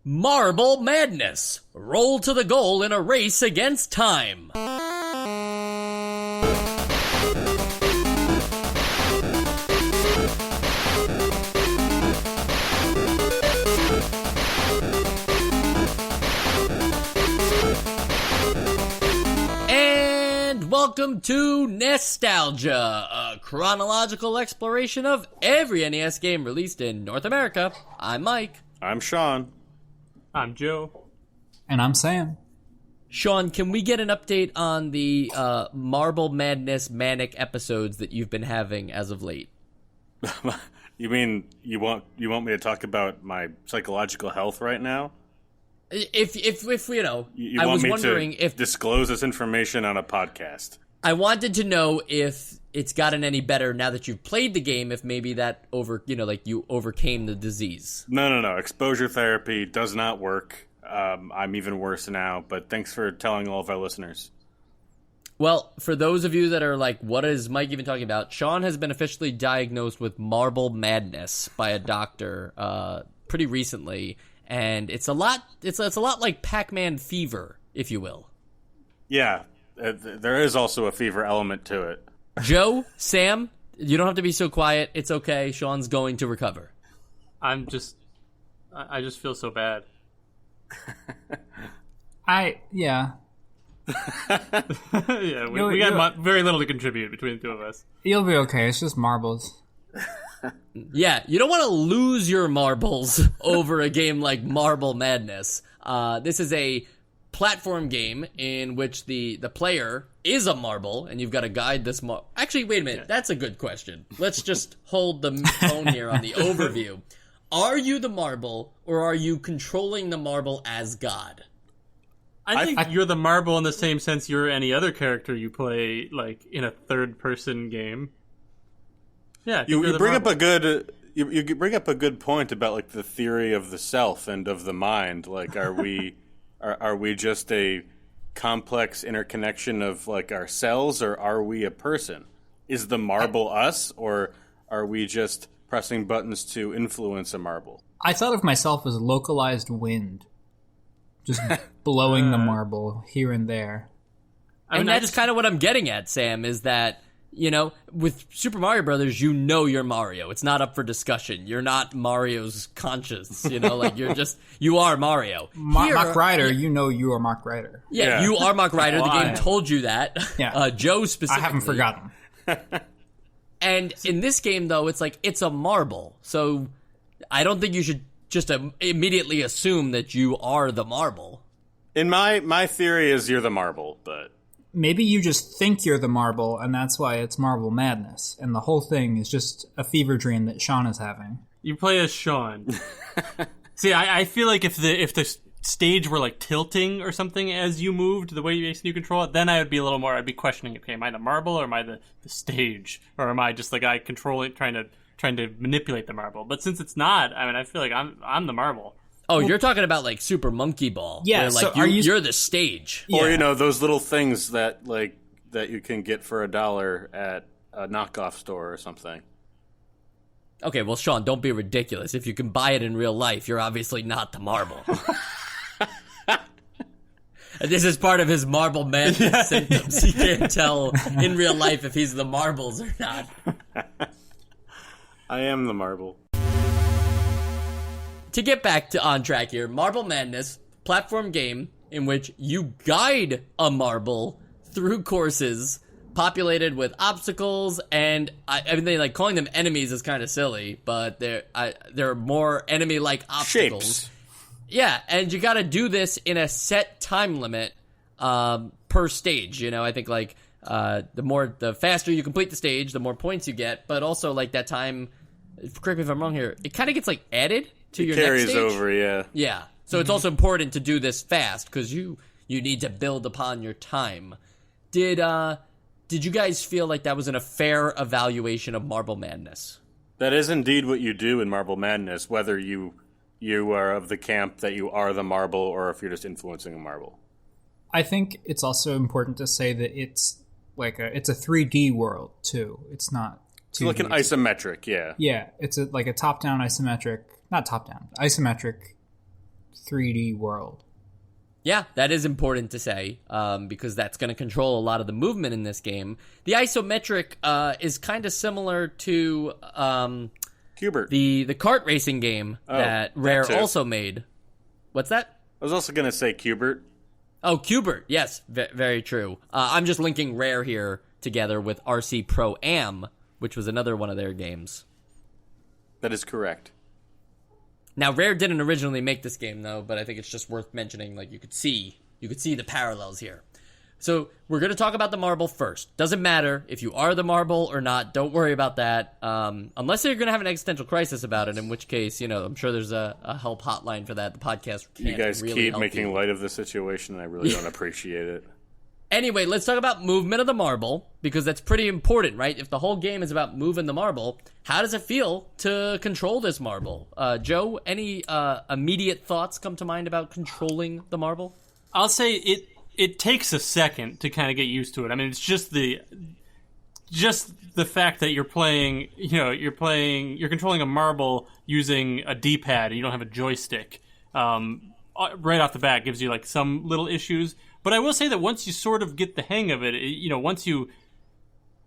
Marble Madness. Roll to the goal in a race against time. And welcome to Nostalgia, a chronological exploration of every NES game released in North America. I'm Mike. I'm Sean. I'm Joe. And I'm Sam. Sean, can we get an update on the Marble Madness manic episodes that you've been having as of late? You mean you want me to talk about my psychological health right now? If you know, You I want was me wondering to if disclose this information on a podcast? I wanted to know if it's gotten any better now that you've played the game. If maybe that you overcame the disease. No. Exposure therapy does not work. I'm even worse now. But thanks for telling all of our listeners. Well, for those of you that are like, what is Mike even talking about? Sean has been officially diagnosed with Marble Madness by a doctor pretty recently, and it's a lot. It's a lot like Pac-Man fever, if you will. Yeah, there is also a fever element to it. Joe, Sam, you don't have to be so quiet. It's okay. Sean's going to recover. I just feel so bad. Yeah, we got very little to contribute between the two of us. You'll be okay. It's just marbles. Yeah, you don't want to lose your marbles over a game like Marble Madness. This is a platform game in which the player is a marble, and you've got to guide this marble. Actually, wait a minute. That's a good question. Let's just hold the phone here on the overview. Are you the marble, or are you controlling the marble as God? I think you're the marble in the same sense you're any other character you play, like, in a third-person game. Yeah, you bring up a good you bring up a good point about like the theory of the self and of the mind. Like, are we just a complex interconnection of like our cells, or are we a person? Is the marble us, or are we just pressing buttons to influence a marble? I thought of myself as localized wind, just blowing the marble here and there. And that's kind of what I'm getting at, Sam, is that, you know, with Super Mario Brothers, you know you're Mario. It's not up for discussion. You're not Mario's conscience, you know, like you are Mario. Mark Ryder, you know you are Mark Ryder. Yeah, you are Mark Ryder. The game told you that. Yeah. Joe specifically. I haven't forgotten. And in this game, though, it's like, it's a marble. So I don't think you should just immediately assume that you are the marble. In my theory is you're the marble, but Maybe you just think you're the marble, and that's why it's Marble Madness, and the whole thing is just a fever dream that Sean is having. You play as Sean. See, I feel like if the stage were like tilting or something as you moved, the way you control it, then I would be a little more. I'd be questioning, okay, am I the marble or am I the stage, or am I just the guy controlling, trying to manipulate the marble? But since it's not, I mean, I feel like I'm the marble. Oh, you're talking about like Super Monkey Ball. Yeah, where, like, so you're the stage. Yeah. Or, you know, those little things that you can get for $1 at a knockoff store or something. Okay, well, Sean, don't be ridiculous. If you can buy it in real life, you're obviously not the marble. This is part of his Marble Madness symptoms. He can't tell in real life if he's the marbles or not. I am the marble. To get back to on track here, Marble Madness, platform game in which you guide a marble through courses populated with obstacles, and I mean, they like calling them enemies is kind of silly, but they're more enemy-like obstacles. Shapes. Yeah, and you got to do this in a set time limit per stage. You know, I think like the faster you complete the stage, the more points you get. But also like that time, correct me if I'm wrong here, it kind of gets like added to your next stage. Carries over, yeah. Yeah, so it's also important to do this fast because you need to build upon your time. Did you guys feel like that was a fair evaluation of Marble Madness? That is indeed what you do in Marble Madness, whether you are of the camp that you are the marble or if you're just influencing a marble. I think it's also important to say that it's it's a 3D world too. It's not 2D. It's like an isometric, yeah. Yeah, it's like a top-down isometric, not top-down, isometric 3D world. Yeah, that is important to say, because that's going to control a lot of the movement in this game. The isometric is kind of similar to Q*bert. the kart racing game that Rare too. also made. What's that? I was also going to say Q*bert. Oh, Q*bert. Yes, very true. I'm just linking Rare here together with RC Pro Am, which was another one of their games. That is correct. Now, Rare didn't originally make this game, though, but I think it's just worth mentioning. Like, you could see the parallels here. So we're going to talk about the marble first. Doesn't matter if you are the marble or not. Don't worry about that. Unless you're going to have an existential crisis about it, in which case, I'm sure there's a help hotline for that. The podcast can't You guys really keep help making you. light of the situation, and I really don't appreciate it. Anyway, let's talk about movement of the marble, because that's pretty important, right? If the whole game is about moving the marble, how does it feel to control this marble? Joe, any immediate thoughts come to mind about controlling the marble? I'll say it takes a second to kind of get used to it. I mean, it's just the fact that you're playing, you're controlling a marble using a D-pad and you don't have a joystick. Right off the bat gives you like some little issues. But I will say that once you sort of get the hang of it, once you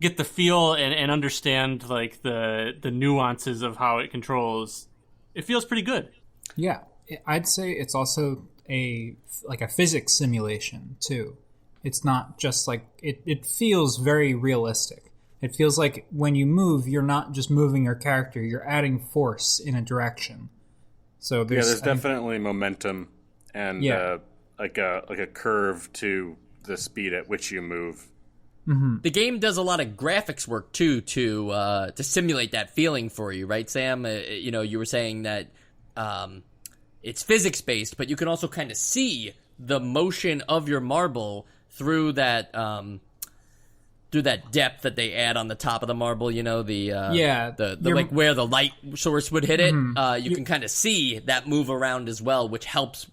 get the feel and understand like the nuances of how it controls, it feels pretty good. Yeah, I'd say it's also a physics simulation too. It's not just like it feels very realistic. It feels like when you move, you're not just moving your character, you're adding force in a direction. So there's definitely momentum and like a curve to the speed at which you move. Mm-hmm. The game does a lot of graphics work too to simulate that feeling for you, right, Sam? You were saying that it's physics based, but you can also kind of see the motion of your marble through that depth that they add on the top of the marble. The like where the light source would hit it. You can kind of see that move around as well, which helps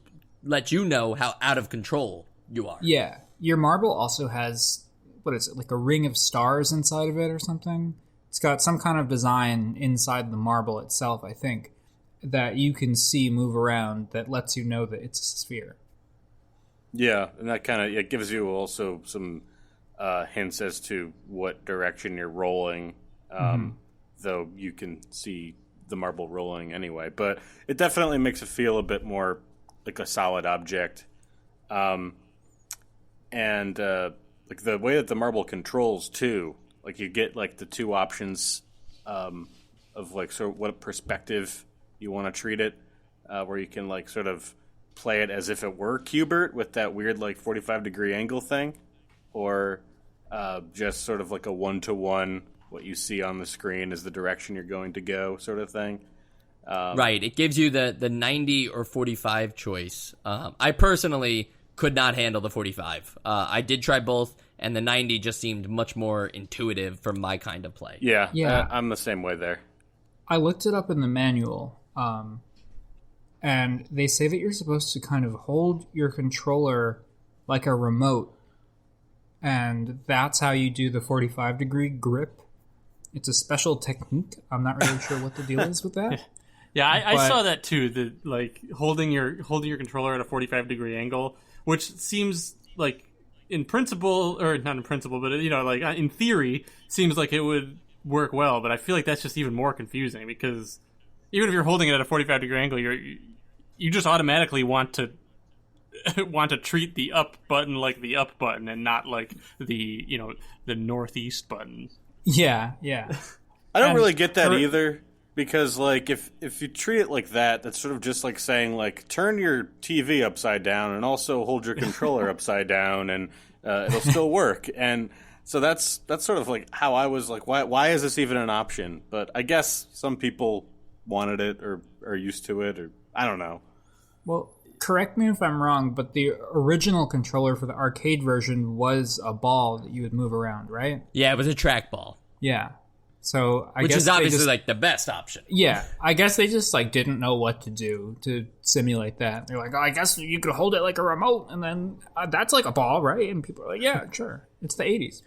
let you know how out of control you are. Yeah, your marble also has, what is it, like a ring of stars inside of it or something? It's got some kind of design inside the marble itself, I think, that you can see move around that lets you know that it's a sphere. Yeah, and that kind of gives you also some hints as to what direction you're rolling, though you can see the marble rolling anyway. But it definitely makes it feel a bit more like a solid object. And like the way that the marble controls too, like you get like the two options of like sort of what perspective you want to treat it, where you can like sort of play it as if it were Q*bert with that weird like 45-degree angle thing, or just sort of like a 1-to-1, what you see on the screen is the direction you're going to go sort of thing. Right, it gives you the 90 or 45 choice. I personally could not handle the 45. I did try both, and the 90 just seemed much more intuitive for my kind of play. Yeah. I'm the same way there. I looked it up in the manual, and they say that you're supposed to kind of hold your controller like a remote, and that's how you do the 45-degree grip. It's a special technique. I'm not really sure what the deal is with that. Yeah, I saw that too. The like holding your controller at a 45-degree angle, which seems like in principle, or not in principle, but like in theory, seems like it would work well. But I feel like that's just even more confusing, because even if you're holding it at a 45-degree angle, you just automatically want to treat the up button like the up button and not like the northeast button. Yeah. I don't really get that either, because like if you treat it like that, that's sort of just like saying like turn your TV upside down and also hold your controller upside down, and it'll still work. And so that's sort of like how I was like, why is this even an option? But I guess some people wanted it or are used to it, or I don't know. Well, correct me if I'm wrong, but the original controller for the arcade version was a ball that you would move around, right? Yeah, it was a trackball. Yeah. So I Which guess is obviously like the best option. Yeah, I guess they just like didn't know what to do to simulate that. They're like, oh, I guess you could hold it like a remote, and then that's like a ball, right? And people are like, yeah, sure. It's the 80s.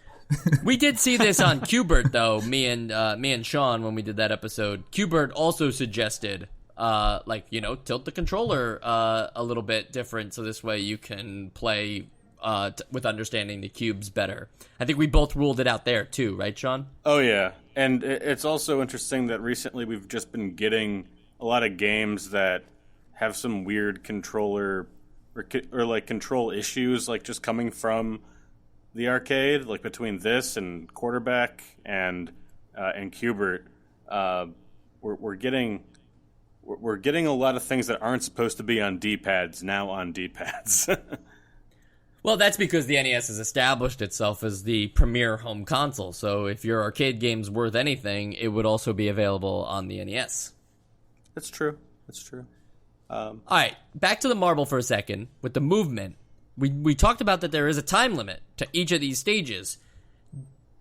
We did see this on Q*bert, though. Me and Sean, when we did that episode, Q*bert also suggested tilt the controller a little bit different, so this way you can play with understanding the cubes better. I think we both ruled it out there too, right, Sean? Oh yeah, and it's also interesting that recently we've just been getting a lot of games that have some weird controller or like control issues, like just coming from the arcade, like between this and Quarterback and Q*bert. We're getting a lot of things that aren't supposed to be on D-pads now on D-pads. Well, that's because the NES has established itself as the premier home console. So if your arcade game's worth anything, it would also be available on the NES. That's true. All right, back to the marble for a second. With the movement, we talked about that there is a time limit to each of these stages.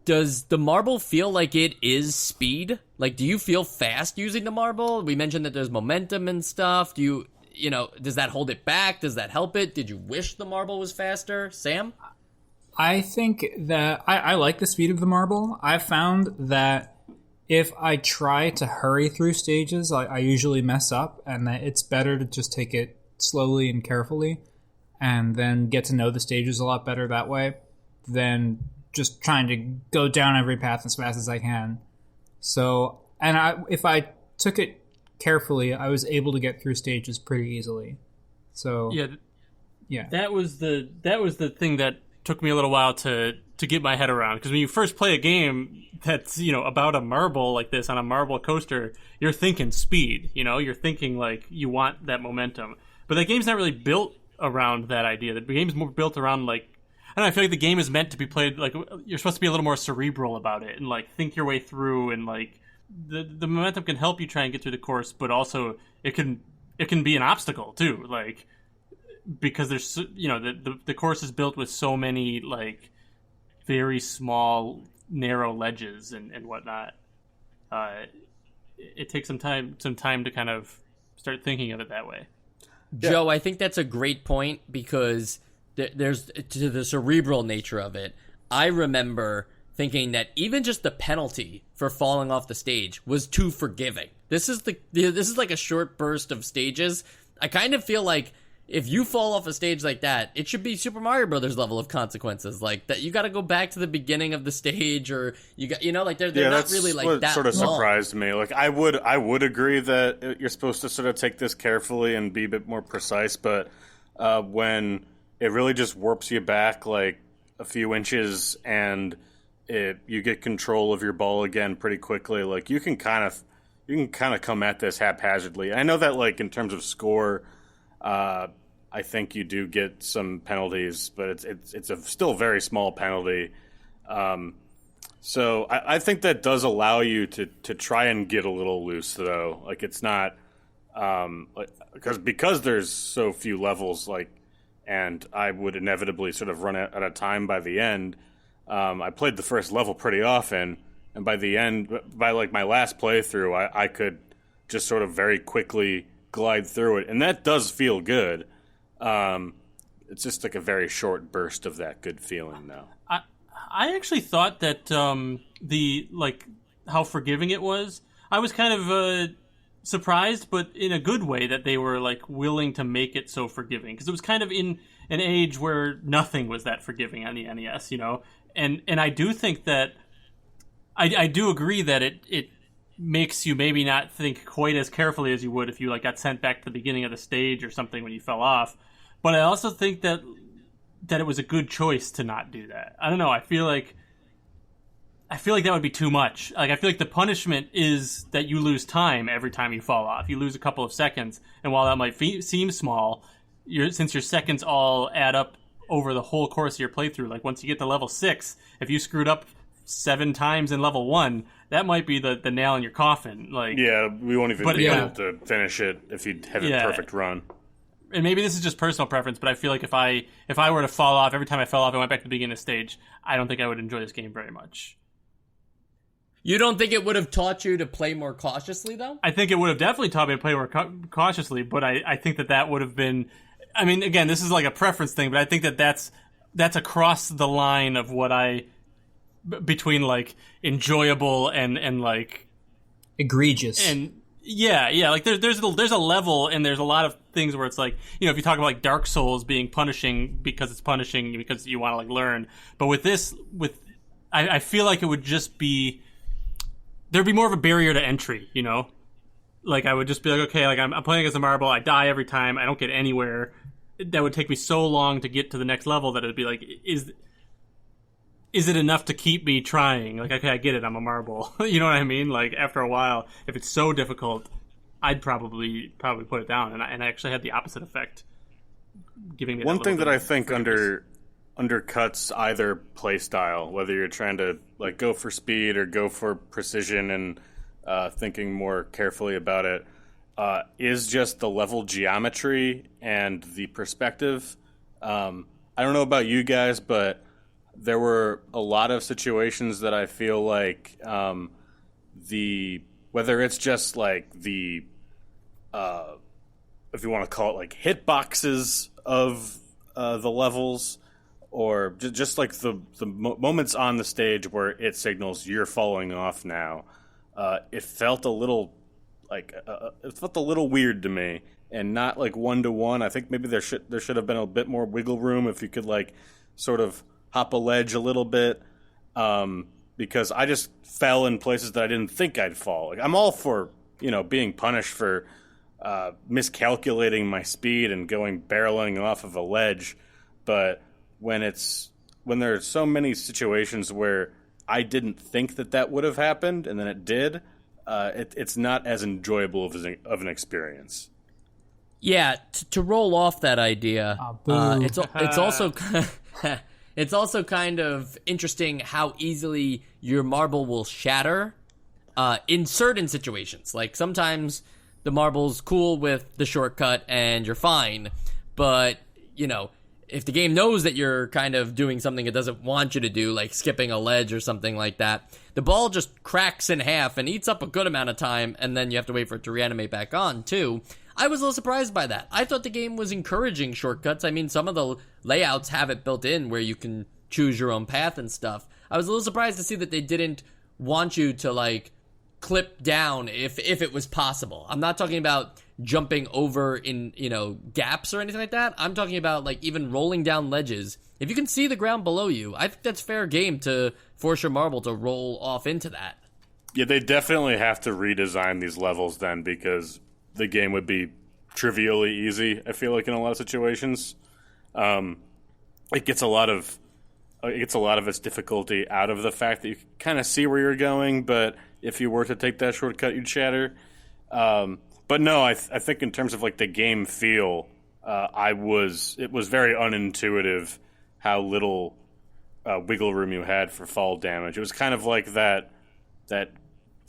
Does the marble feel like it is speed? Like, do you feel fast using the marble? We mentioned that there's momentum and stuff. Do does that hold it back? Does that help it? Did you wish the marble was faster? Sam? I think that I like the speed of the marble. I've found that if I try to hurry through stages, I usually mess up, and that it's better to just take it slowly and carefully and then get to know the stages a lot better that way than just trying to go down every path as fast as I can. So, if I took it carefully, I was able to get through stages pretty easily. So yeah. That was the thing that took me a little while to get my head around, because when you first play a game that's about a marble like this on a marble coaster, you're thinking speed. You're thinking like you want that momentum, but that game's not really built around that idea. The game's more built around like, I don't know, I feel like the game is meant to be played like you're supposed to be a little more cerebral about it and like think your way through, and like the momentum can help you try and get through the course, but also it can be an obstacle too, like because there's the course is built with so many like very small narrow ledges and whatnot. It takes some time to kind of start thinking of it that way. Joe, I think that's a great point, because there's to the cerebral nature of it. I remember thinking that even just the penalty for falling off the stage was too forgiving. This is like a short burst of stages. I kind of feel like if you fall off a stage like that, it should be Super Mario Brothers level of consequences. Like that, you got to go back to the beginning of the stage, or they're not really like what that. Sort of long. surprised me. Like I would agree that you're supposed to sort of take this carefully and be a bit more precise, but when it really just warps you back like a few inches and you get control of your ball again pretty quickly, like you can kind of come at this haphazardly. I know that like in terms of score, I think you do get some penalties, but it's a still very small penalty. So I think that does allow you to try and get a little loose, though. Like it's not because there's so few levels, like, and I would inevitably sort of run out of time by the end. I played the first level pretty often, and by the end, by like my last playthrough, I could just sort of very quickly glide through it, and that does feel good. It's just like a very short burst of that good feeling, though. I actually thought that the like how forgiving it was. I was kind of surprised, but in a good way, that they were like willing to make it so forgiving, because it was kind of in an age where nothing was that forgiving on the NES, And I do think that I do agree that it makes you maybe not think quite as carefully as you would if you like got sent back to the beginning of the stage or something when you fell off. But I also think that it was a good choice to not do that. I don't know. I feel like that would be too much. Like I feel like the punishment is that you lose time every time you fall off. You lose a couple of seconds, and while that might seem small, since your seconds all add up over the whole course of your playthrough, like once you get to level 6, if you screwed up 7 times in level 1, that might be the nail in your coffin. Like, yeah, we won't even be able to finish it if you have a perfect run. And maybe this is just personal preference, but I feel like if I were to fall off every time I fell off and went back to the beginning of the stage, I don't think I would enjoy this game very much. You don't think it would have taught you to play more cautiously, though? I think it would have definitely taught me to play more cautiously, but I think that would have been... I mean, again, this is like a preference thing, but I think that's across the line of what between like enjoyable and like egregious. And Yeah. Like there's a level, and there's a lot of things where it's like, if you talk about like Dark Souls being punishing because it's punishing because you want to like learn, but with this, I feel like it would just be, there'd be more of a barrier to entry. Like I would just be like, okay, like I'm playing as a marble, I die every time, I don't get anywhere. That would take me so long to get to the next level that it'd be like, is it enough to keep me trying? Like, okay, I get it, I'm a marble. You know what I mean? Like, after a while, if it's so difficult, I'd probably put it down. And I actually had the opposite effect, giving me one thing that I think undercuts either play style, whether you're trying to like go for speed or go for precision and thinking more carefully about it, is just the level geometry and the perspective. I don't know about you guys, but there were a lot of situations that I feel like whether it's just like the if you want to call it like hitboxes of the levels, or just like the moments on the stage where it signals you're falling off now, it felt a little weird to me, and not like 1-to-1. I think maybe there should have been a bit more wiggle room if you could like sort of hop a ledge a little bit, because I just fell in places that I didn't think I'd fall. Like, I'm all for being punished for miscalculating my speed and going barreling off of a ledge, but when there are so many situations where I didn't think that would have happened and then it did, it's not as enjoyable of an experience. Yeah, to roll off that idea, it's also it's also kind of interesting how easily your marble will shatter in certain situations. Like sometimes the marble's cool with the shortcut and you're fine, but if the game knows that you're kind of doing something it doesn't want you to do, like skipping a ledge or something like that, the ball just cracks in half and eats up a good amount of time, and then you have to wait for it to reanimate back on, too. I was a little surprised by that. I thought the game was encouraging shortcuts. I mean, some of the layouts have it built in where you can choose your own path and stuff. I was a little surprised to see that they didn't want you to, like, clip down if it was possible. I'm not talking about jumping over in, gaps or anything like that. I'm talking about, like, even rolling down ledges. If you can see the ground below you, I think that's fair game to force your marble to roll off into that. Yeah, they definitely have to redesign these levels then, because the game would be trivially easy, I feel like, in a lot of situations. It gets a lot of its difficulty out of the fact that you kind of see where you're going, but if you were to take that shortcut, you'd shatter. But no, I think in terms of like the game feel, it was very unintuitive how little wiggle room you had for fall damage. It was kind of like that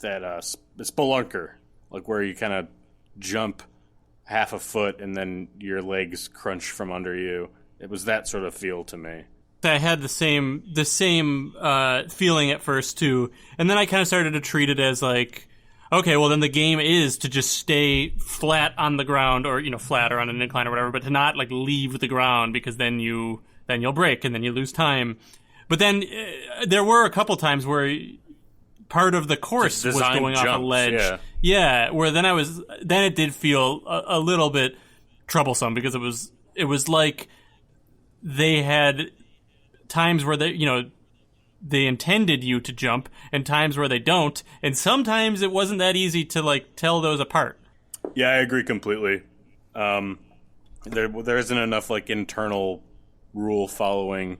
Spelunker, like where you kind of jump half a foot and then your legs crunch from under you. It was that sort of feel to me. I had the same feeling at first too, and then I kind of started to treat it as like, okay, well then the game is to just stay flat on the ground, or flat or on an incline or whatever, but to not like leave the ground, because then you'll break and then you lose time. But then there were a couple times where part of the course was going off a ledge. Yeah, where then it did feel a little bit troublesome, because it was like they had times where they intended you to jump and times where they don't, and sometimes it wasn't that easy to like tell those apart. Yeah, I agree completely. There isn't enough like internal rule following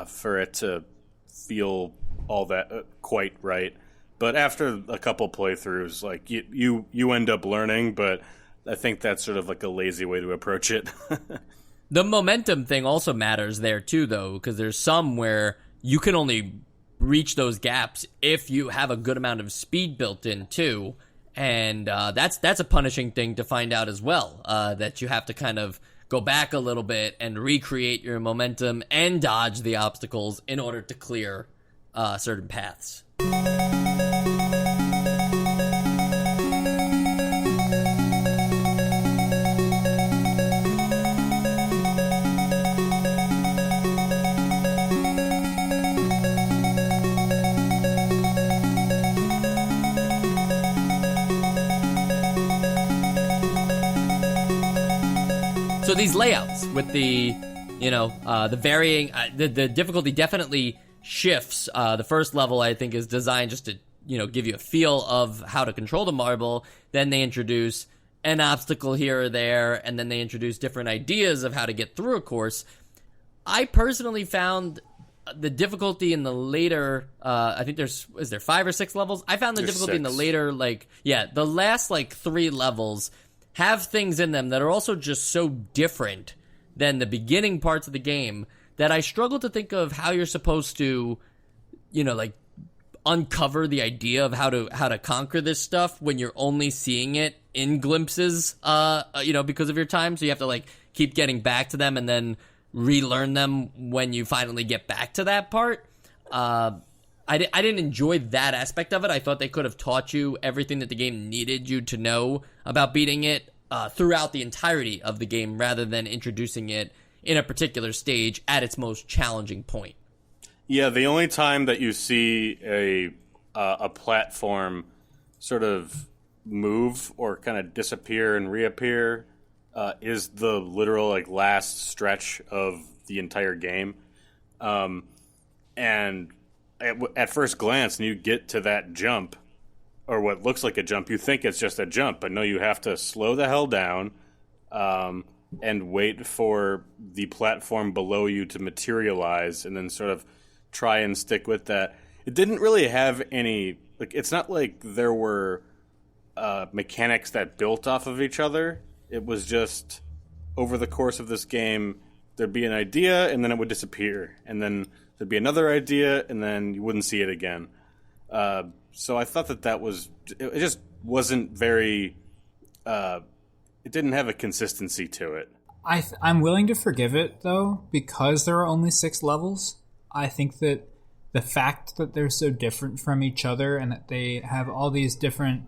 for it to feel all that quite right. But after a couple playthroughs, like you end up learning, but I think that's sort of like a lazy way to approach it. The momentum thing also matters there too, though, because there's some where you can only reach those gaps if you have a good amount of speed built in too, and that's a punishing thing to find out as well. That you have to kind of go back a little bit and recreate your momentum and dodge the obstacles in order to clear certain paths. So these layouts with the, the varying, the difficulty definitely shifts. The first level, I think, is designed just to, give you a feel of how to control the marble. Then they introduce an obstacle here or there, and then they introduce different ideas of how to get through a course. I personally found the difficulty in the later, I think is there 5 or 6 levels? I found the difficulty in the later, the last, 3 levels have things in them that are also just so different than the beginning parts of the game that I struggle to think of how you're supposed to, uncover the idea of how to conquer this stuff when you're only seeing it in glimpses, because of your time. So you have to, keep getting back to them and then relearn them when you finally get back to that part. I didn't enjoy that aspect of it. I thought they could have taught you everything that the game needed you to know about beating it throughout the entirety of the game rather than introducing it in a particular stage at its most challenging point. Yeah, the only time that you see a platform sort of move or kind of disappear and reappear is the literal last stretch of the entire game, and at first glance, when you get to that jump or what looks like a jump, you think it's just a jump, but no, you have to slow the hell down and wait for the platform below you to materialize, and then sort of try and stick with that. It didn't really have any it's not like there were mechanics that built off of each other. It was just, over the course of this game, there'd be an idea, and then it would disappear. And then there'd be another idea, and then you wouldn't see it again. So I thought it just wasn't very, it didn't have a consistency to it. I'm willing to forgive it, though, because there are only 6 levels. I think that the fact that they're so different from each other and that they have all these different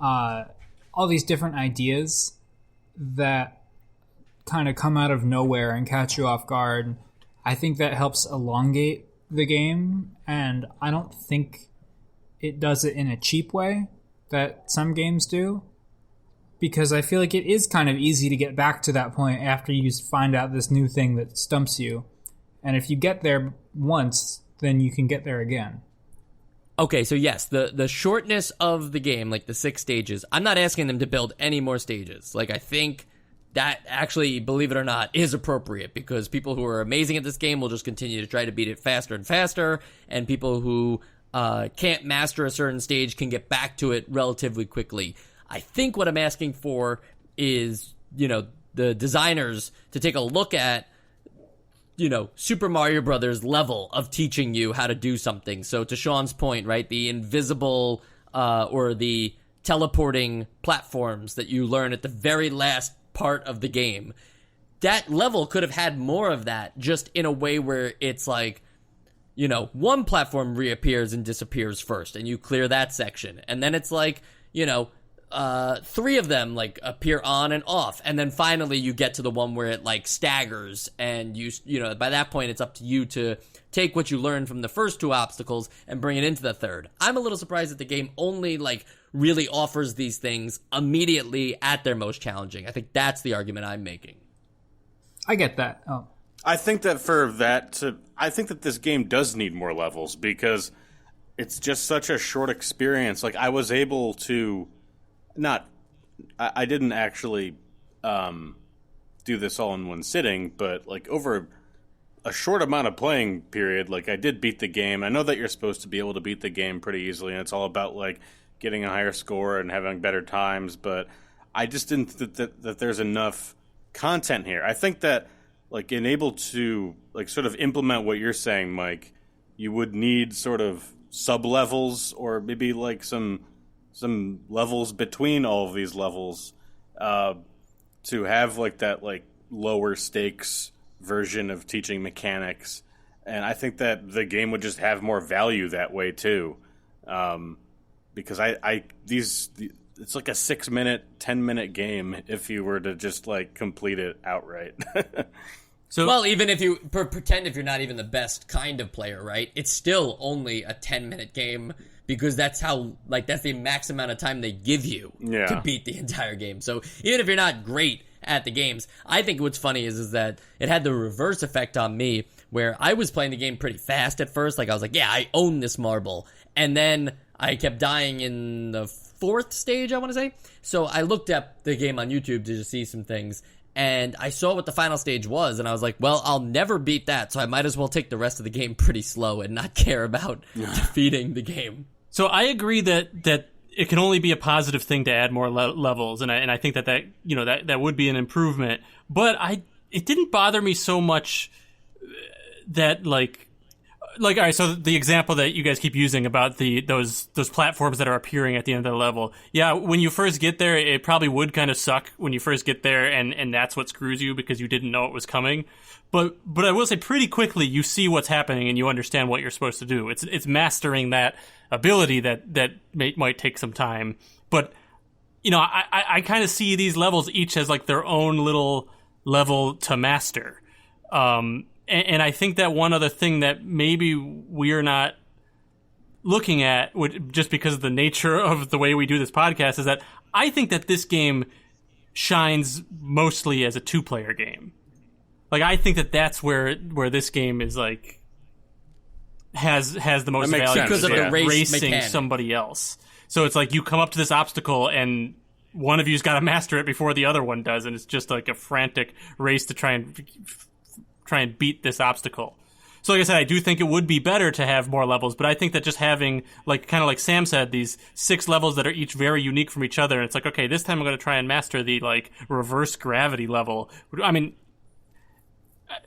ideas that kind of come out of nowhere and catch you off guard, I think that helps elongate the game, and I don't think it does it in a cheap way that some games do, because I feel like it is kind of easy to get back to that point after you find out this new thing that stumps you, and if you get there once, then you can get there again. Okay, so yes, the shortness of the game, the 6 stages, I'm not asking them to build any more stages. I think that actually, believe it or not, is appropriate, because people who are amazing at this game will just continue to try to beat it faster and faster, and people who can't master a certain stage can get back to it relatively quickly. I think what I'm asking for is, the designers to take a look at Super Mario Brothers level of teaching you how to do something. So to Sean's point, right, the invisible or the teleporting platforms that you learn at the very last part of the game, that level could have had more of that, just in a way where it's one platform reappears and disappears first, and you clear that section. And then it's 3 of them appear on and off, and then finally you get to the one where it staggers, and by that point it's up to you to take what you learned from the first 2 obstacles and bring it into the third. I'm a little surprised that the game only really offers these things immediately at their most challenging. I think that's the argument I'm making. I get that. Oh. I think that I think that this game does need more levels, because it's just such a short experience. I was able to I didn't actually do this all in one sitting, but over a short amount of playing period, I did beat the game. I know that you're supposed to be able to beat the game pretty easily, and it's all about getting a higher score and having better times, but I just didn't think that there's enough content here. I think that in able to sort of implement what you're saying, Mike, you would need sort of sub-levels, or maybe some levels between all of these levels to have that lower stakes version of teaching mechanics. And I think that the game would just have more value that way too, because it's a 6-minute, 10-minute game if you were to just complete it outright. So, well, even if you pretend if you're not even the best kind of player, right? It's still only a 10-minute game, because that's how that's the max amount of time they give you to beat the entire game. So even if you're not great at the games. I think what's funny is that it had the reverse effect on me, where I was playing the game pretty fast at first. Like, I was like, yeah, I own this marble. And then I kept dying in the 4th stage, I want to say. So I looked up the game on YouTube to just see some things, and I saw what the final stage was, and I was like, well, I'll never beat that, so I might as well take the rest of the game pretty slow and not care about defeating the game. So I agree that it can only be a positive thing to add more levels, and I think that you know that would be an improvement. But it didn't bother me so much that like all right. So the example that you guys keep using about those platforms that are appearing at the end of the level, yeah, when you first get there, it probably would kind of suck when you first get there, and that's what screws you because you didn't know it was coming. But I will say pretty quickly you see what's happening and you understand what you're supposed to do. It's mastering that ability that might take some time. But you know, I kind of see these levels each as like their own little level to master. And I think that one other thing that maybe we're not looking at, just because of the nature of the way we do this podcast, is that I think that this game shines mostly as a 2-player game. Like, I think that that's where this game is like has the most value sense, because of the race racing mechanic. somebody else. So it's like you come up to this obstacle and one of you's got to master it before the other one does, and it's just like a frantic race to try and beat this obstacle. So like I said, I do think it would be better to have more levels, but I think that just having, like, kind of like Sam said, these 6 levels that are each very unique from each other, and it's like, okay, this time I'm going to try and master the, like, reverse gravity level. I mean,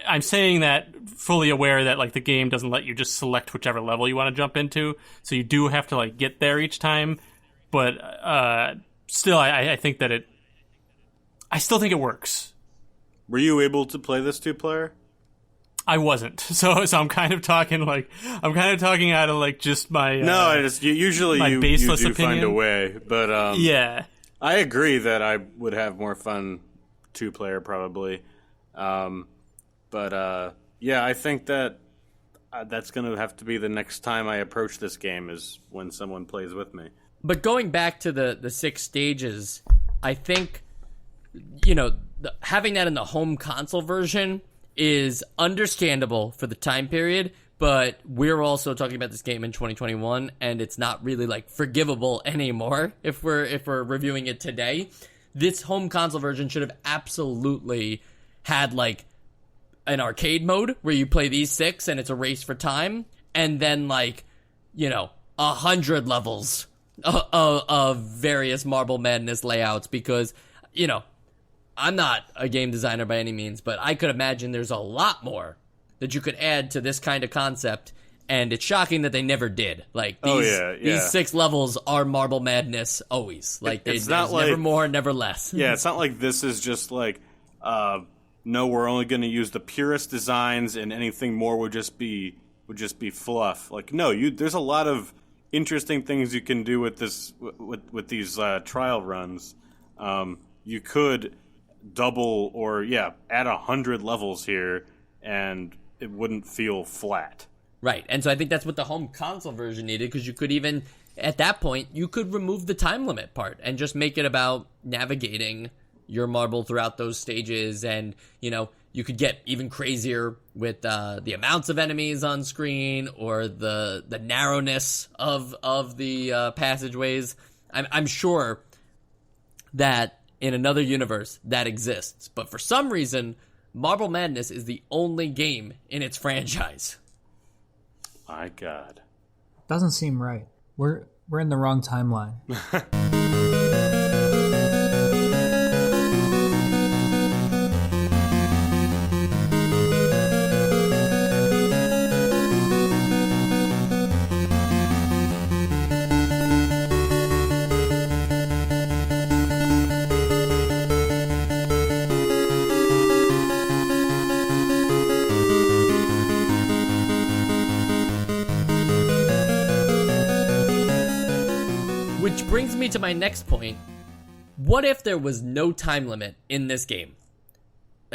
I'm saying that fully aware that, like, the game doesn't let you just select whichever level you want to jump into, so you do have to, like, get there each time, but still, I think that I still think it works. Were you able to play this 2-player? I wasn't, so I'm kind of talking out of like just my No, I just usually my you baseless do opinion. find a way, but yeah. I agree that I would have more fun 2-player probably, but yeah, I think that that's going to have to be the next time I approach this game is when someone plays with me. But going back to the 6 stages, I think, you know, having that in the home console version is understandable for the time period, but we're also talking about this game in 2021, and it's not really like forgivable anymore if we're reviewing it today. This home console version should have absolutely had like an arcade mode where you play these 6 and it's a race for time, and then like, you know, 100 levels of various Marble Madness layouts, because, you know, I'm not a game designer by any means, but I could imagine there's a lot more that you could add to this kind of concept, and it's shocking that they never did. Like, these 6 levels are Marble Madness always. Like, It's there's not like- never more, never less. Yeah, it's not like this is just like, no, we're only going to use the purest designs, and anything more would just be fluff. Like, no, there's a lot of interesting things you can do with this with these trial runs. You could double or add 100 levels here, and it wouldn't feel flat. Right, and so I think that's what the home console version needed, because you could even, at that point, you could remove the time limit part and just make it about navigating your marble throughout those stages, and, you know, you could get even crazier with the amounts of enemies on screen or the narrowness of the passageways. I'm sure that in another universe that exists, but for some reason, Marble Madness is the only game in its franchise. My God. Doesn't seem right. We're in the wrong timeline. Which brings me to my next point. What if there was no time limit in this game?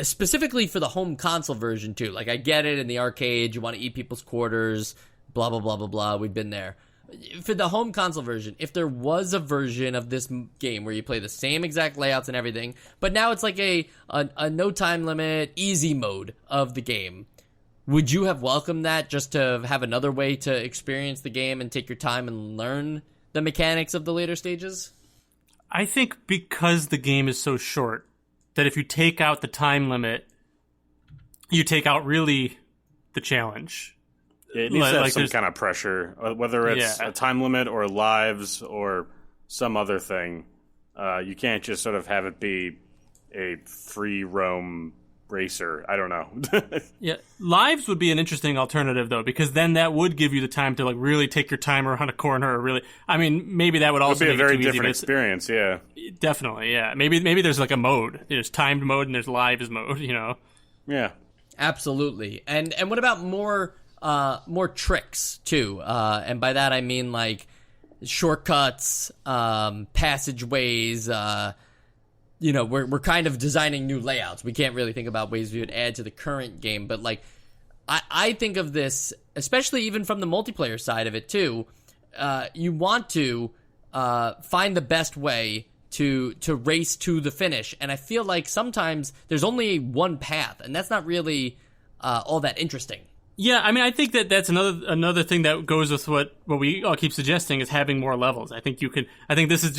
Specifically for the home console version, too. Like, I get it in the arcade, you want to eat people's quarters, blah, blah, blah, blah, blah, we've been there. for the home console version, if there was a version of this game where you play the same exact layouts and everything, but now it's like a no time limit, easy mode of the game, would you have welcomed that just to have another way to experience the game and take your time and learn the mechanics of the later stages? I think because the game is so short, that if you take out the time limit, you take out really the challenge. It needs to have like some kind of pressure, whether it's a time limit or lives or some other thing. You can't just sort of have it be a free roam racer. I don't know. Yeah, lives would be an interesting alternative though, because then that would give you the time to like really take your time around a corner. Or really, I mean, maybe that would also be a make very it too different easy, experience. Yeah, definitely. Yeah, maybe there's like a mode. There's timed mode and there's lives mode. You know. yeah. Absolutely. And what about more tricks too? And by that I mean like shortcuts, passageways. We're kind of designing new layouts. We can't really think about ways we would add to the current game, but like I think of this, especially even from the multiplayer side of it too. You want to find the best way to race to the finish, and I feel like sometimes there's only one path, and that's not really all that interesting. Yeah, I mean, I think that's another thing that goes with what we all keep suggesting is having more levels. I think this is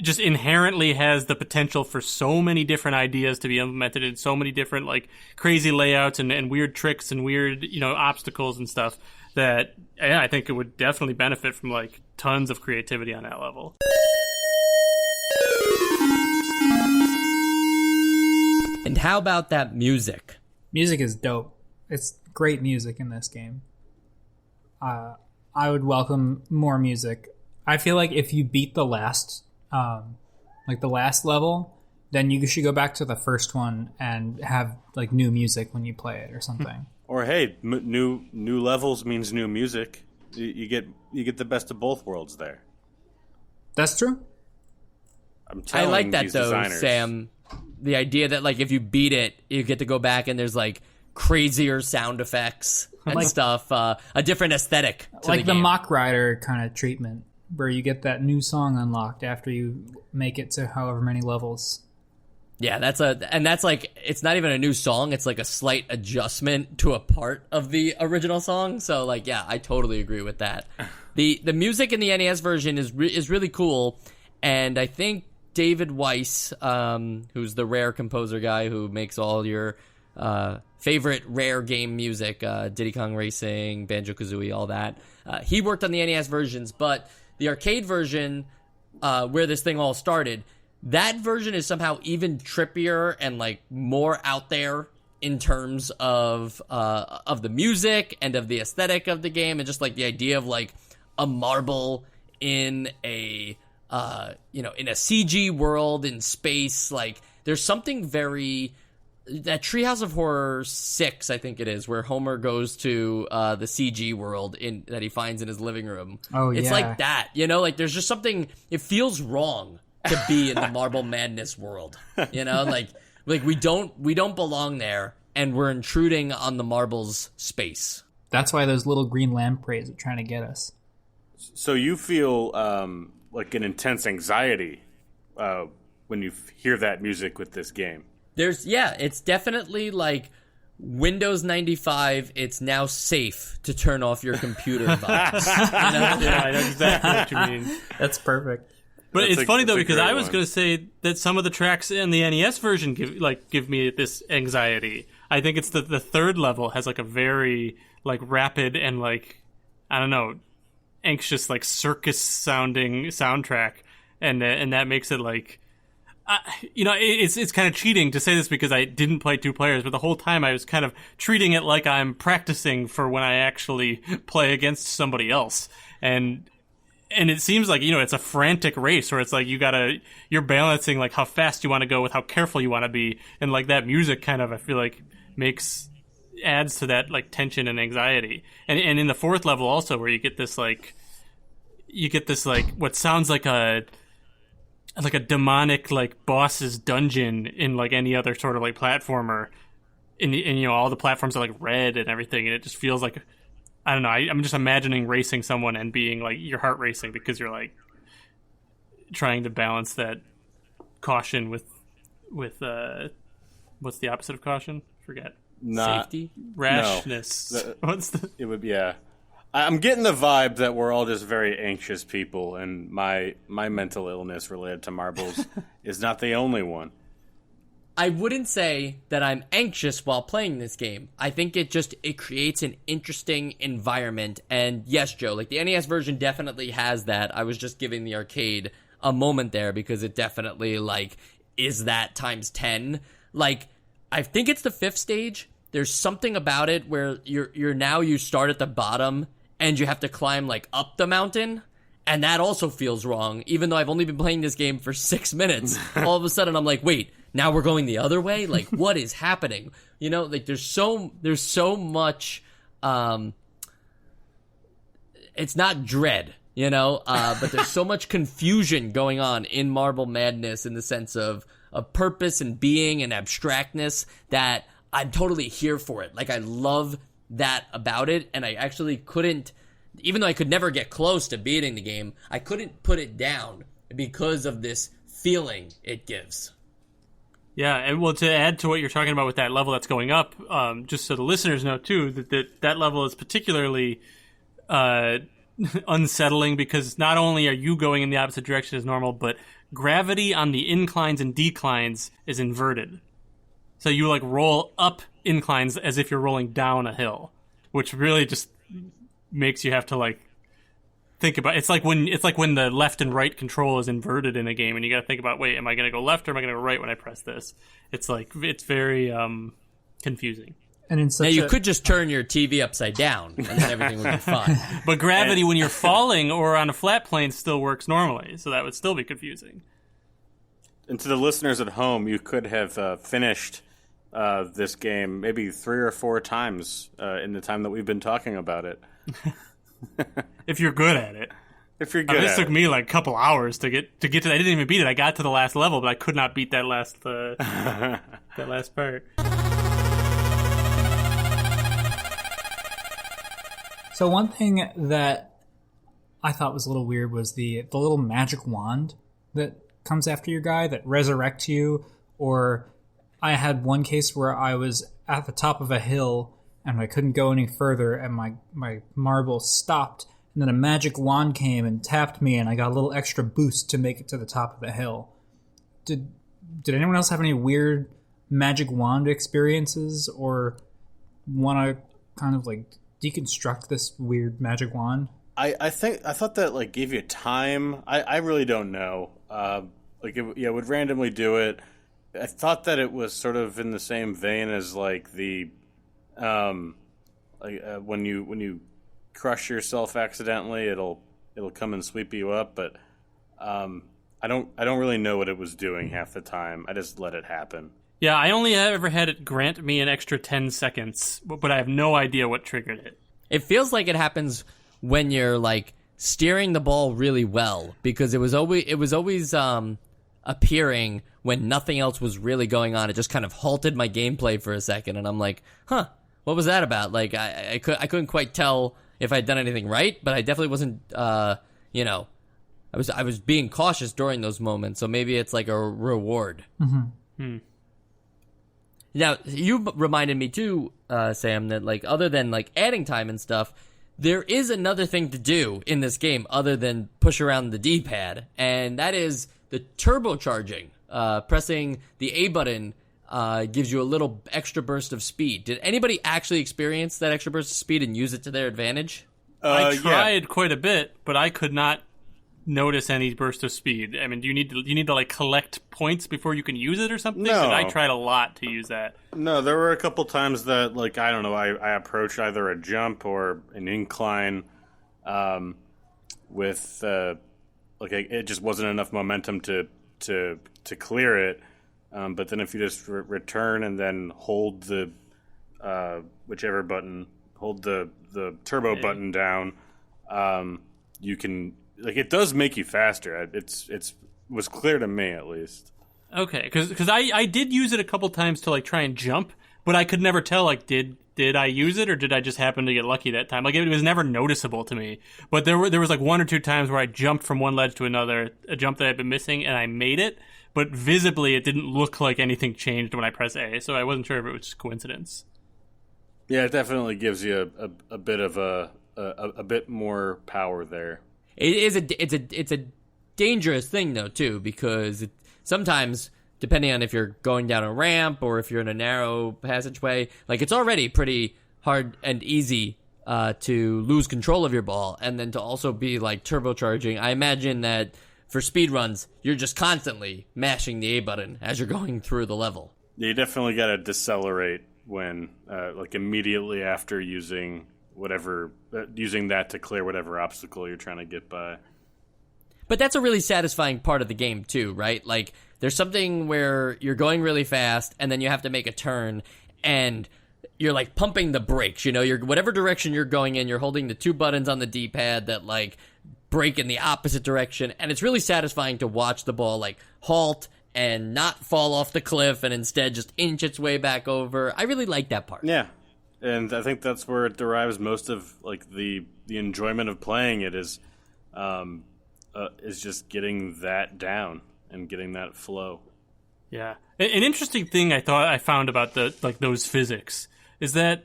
just inherently has the potential for so many different ideas to be implemented in so many different like crazy layouts and weird tricks and weird obstacles and stuff that I think it would definitely benefit from like tons of creativity on that level. And how about that music? Music is dope. It's great music in this game. I would welcome more music. I feel like if you beat the last level, then you should go back to the first one and have like new music when you play it or something. Or hey, new levels means new music. You get the best of both worlds there. That's true. I'm telling I like that these though, designers. Sam. The idea that like if you beat it, you get to go back and there's like crazier sound effects and Like- stuff, a different aesthetic to Like the game. Mock Rider kind of treatment, where you get that new song unlocked after you make it to however many levels. Yeah, that's like it's not even a new song, it's like a slight adjustment to a part of the original song. So like yeah, I totally agree with that. The music in the NES version is really cool, and I think David Weiss, who's the Rare composer guy who makes all your favorite Rare game music, Diddy Kong Racing, Banjo-Kazooie, all that. He worked on the NES versions, but the arcade version, where this thing all started, that version is somehow even trippier and like more out there in terms of the music and of the aesthetic of the game, and just like the idea of like a marble in a in a CG world in space. Like there's something very that Treehouse of Horror 6, I think it is, where Homer goes to the CG world that he finds in his living room. Oh, it's yeah. like that, like there's just something. It feels wrong to be in the Marble Madness world, like we don't belong there, and we're intruding on the Marble's space. That's why those little green lampreys are trying to get us. So you feel like an intense anxiety when you hear that music with this game. It's definitely like Windows 95. It's now safe to turn off your computer vibes. Yeah, I know exactly what you mean. That's perfect. But it's funny though, that's a because great I was one. going to say that some of the tracks in the NES version give me this anxiety. I think it's the third level has like a very like rapid and like I don't know, anxious like circus sounding soundtrack, and that makes it like it's kind of cheating to say this because I didn't play two players, but the whole time I was kind of treating it like I'm practicing for when I actually play against somebody else, and it seems like it's a frantic race where it's like you're balancing like how fast you want to go with how careful you want to be, and like that music kind of I feel like adds to that like tension and anxiety, and in the fourth level also where you get this like what sounds like a demonic like boss's dungeon in like any other sort of like platformer, and all the platforms are like red and everything, and it just feels like I don't know. I'm just imagining racing someone and being like your heart racing because you're like trying to balance that caution with what's the opposite of caution? Forget. Safety? Rashness. No. What's the? It would be, yeah. I'm getting the vibe that we're all just very anxious people, and my mental illness related to marbles is not the only one. I wouldn't say that I'm anxious while playing this game. I think it creates an interesting environment. And yes, Joe, like the NES version definitely has that. I was just giving the arcade a moment there because it definitely like is that times 10. Like I think it's the 5th stage. There's something about it where you start at the bottom and you have to climb like up the mountain. And that also feels wrong, even though I've only been playing this game for 6 minutes. All of a sudden, I'm like, wait, now we're going the other way? Like, what is happening? You know, like there's so much. It's not dread, you know, but there's so much confusion going on in Marble Madness in the sense of purpose and being and abstractness that I'm totally here for it. Like, I love that about it, and I actually couldn't. Even though I could never get close to beating the game, I couldn't put it down because of this feeling it gives. Yeah, and well, to add to what you're talking about with that level that's going up, just so the listeners know too, that level is particularly unsettling because not only are you going in the opposite direction as normal, but gravity on the inclines and declines is inverted. So you like roll up inclines as if you're rolling down a hill, which really just makes you have to like think about. It's like when the left and right control is inverted in a game, and you got to think about, wait, am I going to go left or am I going to go right when I press this? It's like it's very confusing. And in such you could just turn your TV upside down, and then everything would be fine. But gravity when you're falling or on a flat plane still works normally, so that would still be confusing. And to the listeners at home, you could have finished this game maybe 3 or 4 times in the time that we've been talking about it. If you're good at it. If you're good, this took me like a couple hours to get to that. I didn't even beat it. I got to the last level, but I could not beat that last that last part. So one thing that I thought was a little weird was the little magic wand that comes after your guy that resurrects you. Or I had one case where I was at the top of a hill and I couldn't go any further, and my marble stopped, and then a magic wand came and tapped me, and I got a little extra boost to make it to the top of the hill. Did anyone else have any weird magic wand experiences, or want to kind of like deconstruct this weird magic wand? I thought that like gave you time. I really don't know. It would randomly do it. I thought that it was sort of in the same vein as like the when you crush yourself accidentally, it'll come and sweep you up. But I don't really know what it was doing half the time. I just let it happen. Yeah, I only ever had it grant me an extra 10 seconds, but I have no idea what triggered it. It feels like it happens when you're like steering the ball really well, because it was always appearing when nothing else was really going on. It just kind of halted my gameplay for a second, and I'm like, huh, what was that about? Like I couldn't quite tell if I'd done anything right, but I definitely wasn't I was being cautious during those moments, so maybe it's like a reward. Mm-hmm. Now, you reminded me too, Sam, that like other than like adding time and stuff, there is another thing to do in this game other than push around the D-pad, and that is the turbocharging. Pressing the A button gives you a little extra burst of speed. Did anybody actually experience that extra burst of speed and use it to their advantage? I tried quite a bit, but I could not notice any burst of speed. I mean, do you need to like collect points before you can use it or something? No. I tried a lot to use that. No, there were a couple times that, like, I don't know, I approached either a jump or an incline with, it just wasn't enough momentum to clear it. But then if you just return and then hold the whichever button, hold the turbo button down, you can, like, it does make you faster. It was clear to me, at least. Okay, because I did use it a couple times to like try and jump, but I could never tell, like, did did I use it or did I just happen to get lucky that time? Like, it was never noticeable to me. But there was like 1 or 2 times where I jumped from one ledge to another, a jump that I'd been missing, and I made it. But visibly, it didn't look like anything changed when I press A, so I wasn't sure if it was just coincidence. Yeah, it definitely gives you a bit of a bit more power there. It's a dangerous thing though too, because sometimes, depending on if you're going down a ramp or if you're in a narrow passageway, like, it's already pretty hard and easy to lose control of your ball, and then to also be like turbocharging. I imagine that for speed runs, you're just constantly mashing the A button as you're going through the level. Yeah, you definitely got to decelerate when, like, immediately after using that to clear whatever obstacle you're trying to get by. But that's a really satisfying part of the game too, right? Like, there's something where you're going really fast and then you have to make a turn and you're like pumping the brakes, you're whatever direction you're going in, you're holding the 2 buttons on the D-pad that like brake in the opposite direction, and it's really satisfying to watch the ball like halt and not fall off the cliff and instead just inch its way back over. I really like that part. Yeah. And I think that's where it derives most of like the enjoyment of playing it is just getting that down and getting that flow. Yeah. An interesting thing I found about those physics is that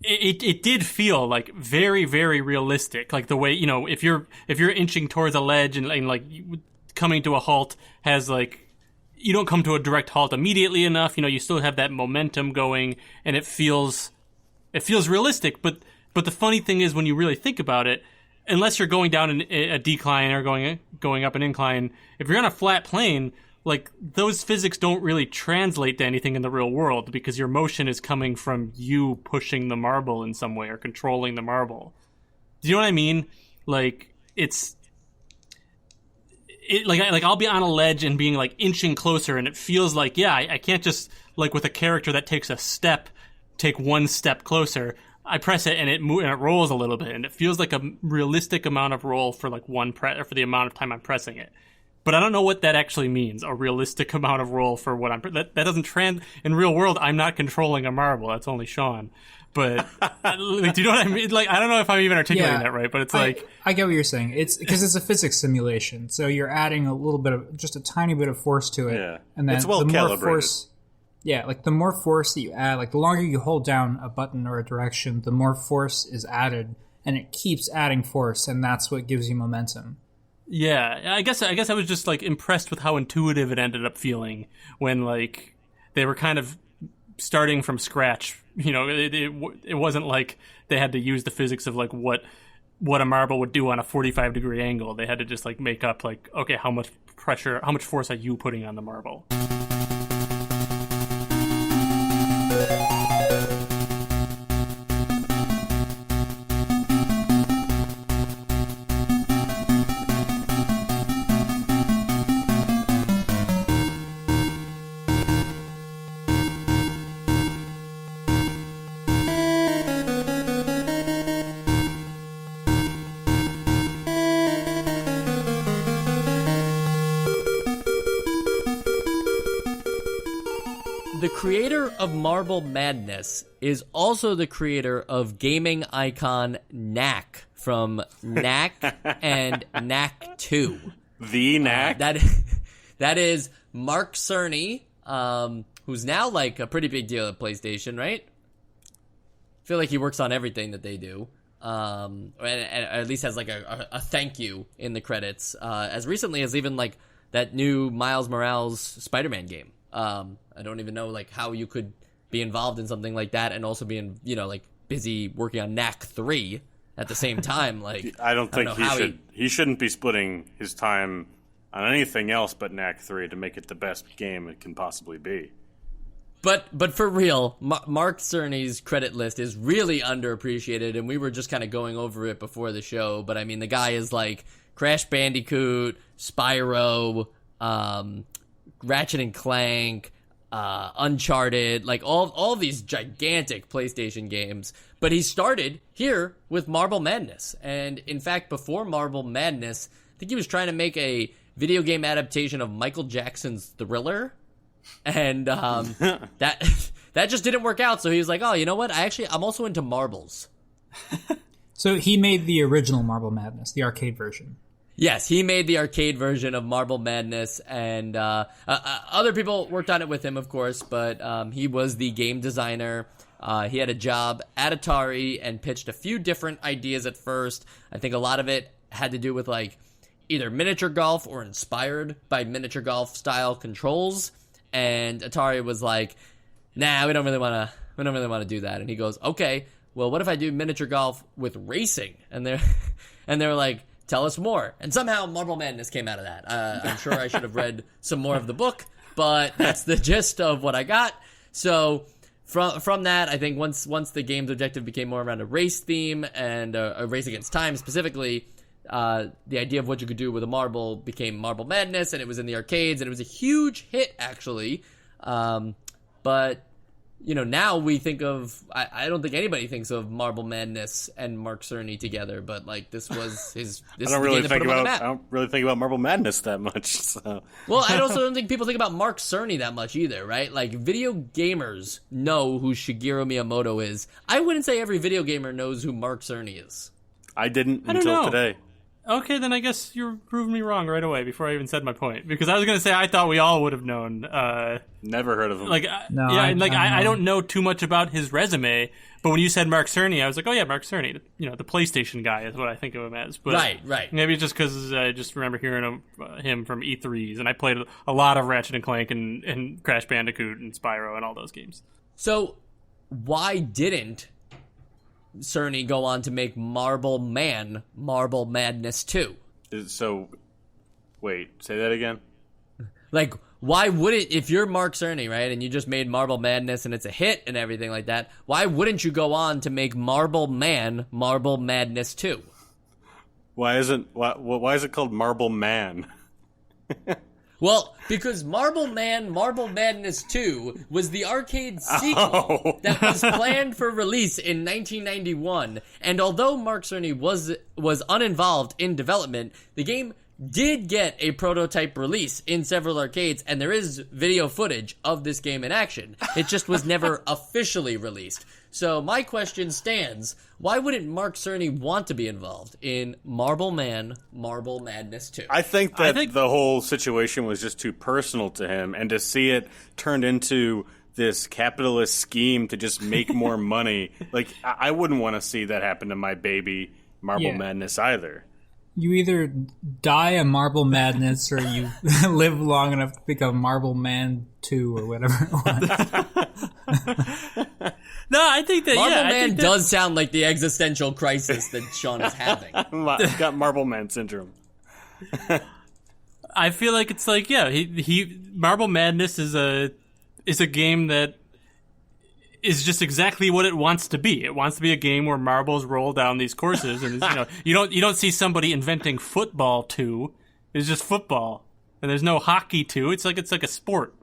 it did feel like very, very realistic. Like the way, if you're inching towards a ledge and like coming to a halt has like, you don't come to a direct halt immediately enough. You still have that momentum going, and it feels realistic. But the funny thing is, when you really think about it, unless you're going down a decline or going up an incline, if you're on a flat plane, like, those physics don't really translate to anything in the real world because your motion is coming from you pushing the marble in some way or controlling the marble. Do you know what I mean? Like, like I'll be on a ledge and being like inching closer, and it feels like, I can't just, like with a character that takes a step, take 1 step closer. I press it and it rolls a little bit, and it feels like a realistic amount of roll for like one press, or for the amount of time I'm pressing it. But I don't know what that actually means, a realistic amount of roll for what that doesn't in real world. I'm not controlling a marble. That's only Sean. But like, do you know what I mean? Like, I don't know if I'm even articulating that right, but it's like, I get what you're saying. It's because it's a physics simulation, so you're adding a little bit of, just a tiny bit of force to it. Yeah. And then It's well the more calibrated. force, like the more force that you add, like the longer you hold down a button or a direction, the more force is added, and it keeps adding force, and that's what gives you momentum. yeah, I guess I was just like impressed with how intuitive it ended up feeling when like they were kind of starting from scratch. It wasn't like they had to use the physics of like what a marble would do on a 45-degree angle. They had to just like make up like, okay, how much pressure, how much force are you putting on the marble? The creator of Marble Madness is also the creator of gaming icon Knack from Knack and Knack 2. The Knack? That is Mark Cerny, who's now like a pretty big deal at PlayStation, right? I feel like he works on everything that they do. And at least has like a thank you in the credits. As recently as even like that new Miles Morales Spider-Man game. I don't even know like how you could be involved in something like that and also be like busy working on Knack 3 at the same time. Like, I don't think know he shouldn't be splitting his time on anything else but Knack 3 to make it the best game it can possibly be. But for real, Mark Cerny's credit list is really underappreciated, and we were just kind of going over it before the show. But I mean, the guy is like Crash Bandicoot, Spyro, Ratchet and Clank, Uncharted, like all these gigantic PlayStation games. But he started here with Marble Madness, and in fact, before Marble Madness, I think he was trying to make a video game adaptation of Michael Jackson's Thriller. And that that just didn't work out. So he was like, oh, you know what? I'm also into marbles. So he made the original Marble Madness, the arcade version. Yes, he made the arcade version of Marble Madness, and other people worked on it with him, of course, but he was the game designer. He had a job at Atari and pitched a few different ideas at first. I think a lot of it had to do with like either miniature golf or inspired by miniature golf style controls. And Atari was like, nah, we don't really want to do that. And he goes, okay, well, what if I do miniature golf with racing? And they're like, tell us more. And somehow Marble Madness came out of that. I'm sure I should have read some more of the book, but that's the gist of what I got. So from that, I think once the game's objective became more around a race theme and a race against time specifically, the idea of what you could do with a marble became Marble Madness, and it was in the arcades, and it was a huge hit, actually. But now we think of, I don't think anybody thinks of Marble Madness and Mark Cerny together, but like this was his. This I don't is the game that put him on the map. I don't really think about Marble Madness that much. So. Well, I also don't think people think about Mark Cerny that much either, right? Like video gamers know who Shigeru Miyamoto is. I wouldn't say every video gamer knows who Mark Cerny is. I didn't don't until know. today. Okay, then I guess you're proving me wrong right away before I even said my point. Because I was going to say I thought we all would have known. Never heard of him. No, I don't know too much about his resume. But when you said Mark Cerny, I was like, oh yeah, Mark Cerny. The PlayStation guy is what I think of him as. But Right. Maybe it's just because I just remember hearing him from E3s, and I played a lot of Ratchet and Clank and Crash Bandicoot and Spyro and all those games. So why didn't Cerny go on to make Marble Madness 2? So, wait, say that again? Like, why wouldn't, if you're Mark Cerny, right, and you just made Marble Madness and it's a hit and everything like that, why wouldn't you go on to make Marble Madness 2? Why is it called Marble Man? Well, because Marble Madness 2 was the arcade sequel that was planned for release in 1991, and although Mark Cerny was uninvolved in development, the game did get a prototype release in several arcades, and there is video footage of this game in action. It just was never officially released. So my question stands, why wouldn't Mark Cerny want to be involved in Marble Madness 2? I think the whole situation was just too personal to him, and to see it turned into this capitalist scheme to just make more money, like, I wouldn't want to see that happen to my baby Marble Madness either. You either die a Marble Madness or you live long enough to become Marble Man 2 or whatever it was. No, I think that Marble Man does sound like the existential crisis that Sean is having. I've got Marble Man syndrome. I feel like it's like, he Marble Madness is a game that is just exactly what it wants to be. It wants to be a game where marbles roll down these courses, and you don't see somebody inventing football 2. It's just football, and there's no hockey 2. It's like a sport.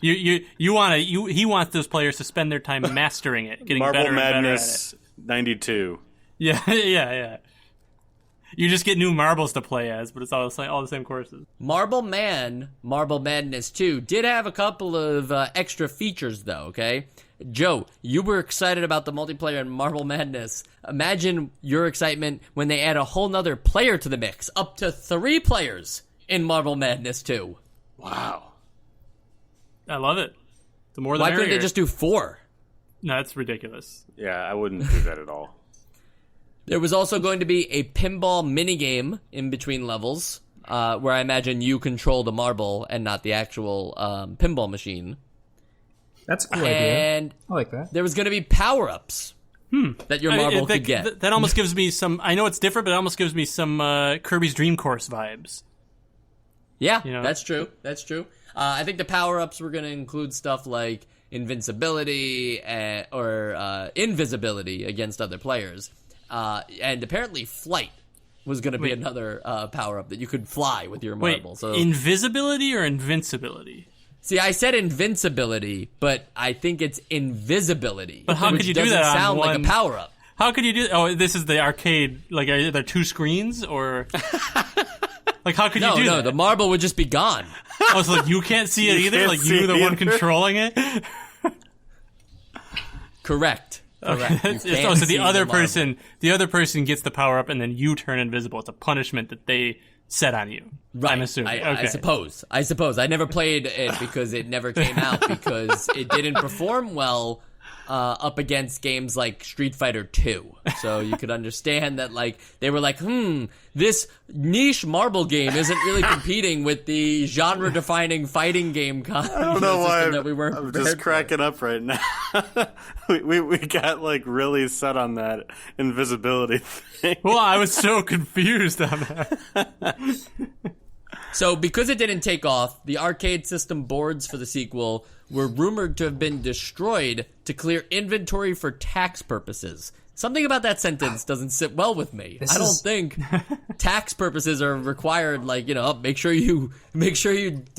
He wants those players to spend their time mastering it, getting Marble better and better Madness at it. 92. Yeah. You just get new marbles to play as, but it's all the same courses. Marble Madness 2 did have a couple of extra features, though, okay? Joe, you were excited about the multiplayer in Marble Madness. Imagine your excitement when they add a whole nother player to the mix. Up to 3 players in Marble Madness 2. Wow. I love it. The more the Why merrier. couldn't they just do 4? No, that's ridiculous. Yeah, I wouldn't do that at all. There was also going to be a pinball minigame in between levels, where I imagine you control the marble and not the actual pinball machine. That's a cool idea. And I like that. there was going to be power-ups that your marble could get. That almost gives me some... I know it's different, but it almost gives me some Kirby's Dream Course vibes. Yeah, You know? that's true. That's true. I think the power-ups were going to include stuff like invincibility or invisibility against other players. And apparently flight was going to be another power-up, that you could fly with your marble. Wait, So invisibility or invincibility? see, I said invincibility, but I think it's invisibility. But how which could you do doesn't that on sound like one- a power-up. How could you do... Oh, this is the arcade. Like, are there 2 screens, or... Like, how could you do No, that? the marble would just be gone. Oh, so like, you can't see it either? can't Like, see you're the it one either? controlling it? Correct. Correct. You So can't the see other marble. other person gets the power up, and then you turn invisible. It's a punishment that they set on you. Right. I'm assuming. I suppose. I never played it because it never came out because it didn't perform well up against games like Street Fighter 2. So you could understand that, like, they were like, this niche marble game isn't really competing with the genre-defining fighting game I don't know why that we weren't I'm prepared just for. cracking up right now. we got like really set on that invisibility thing. Well, I was so confused on that. So, because it didn't take off, the arcade system boards for the sequel were rumored to have been destroyed to clear inventory for tax purposes. Something about that sentence doesn't sit well with me. I don't think tax purposes are required. Like, make sure you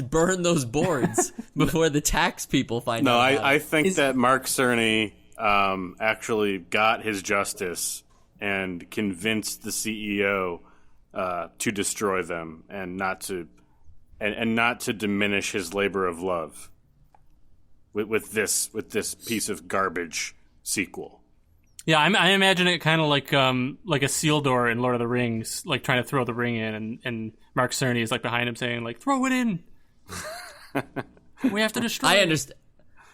burn those boards before the tax people find No, out. about I it. think that Mark Cerny actually got his justice and convinced the CEO to destroy them and not to diminish his labor of love with this piece of garbage sequel. Yeah, I imagine it kind of like a seal door in Lord of the Rings, like trying to throw the ring in, and Mark Cerny is like behind him saying, like, throw it in. We have to destroy I it. understand.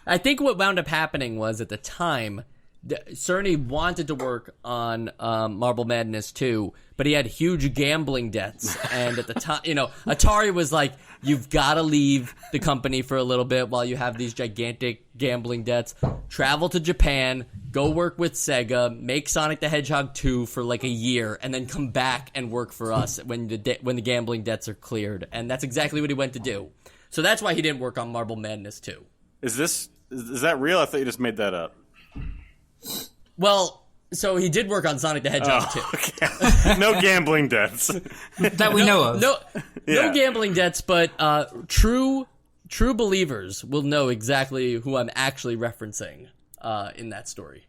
I think what wound up happening was at the time, Cerny wanted to work on Marble Madness 2, but he had huge gambling debts. And at the time, Atari was like, you've got to leave the company for a little bit while you have these gigantic gambling debts. Travel to Japan, go work with Sega, make Sonic the Hedgehog 2 for like a year, and then come back and work for us when the gambling debts are cleared. And that's exactly what he went to do. So that's why he didn't work on Marble Madness 2. Is that real? I thought you just made that up. Well, so he did work on Sonic the Hedgehog 2. Okay. No gambling debts. That we know of. No Yeah. gambling debts, but true believers will know exactly who I'm actually referencing in that story.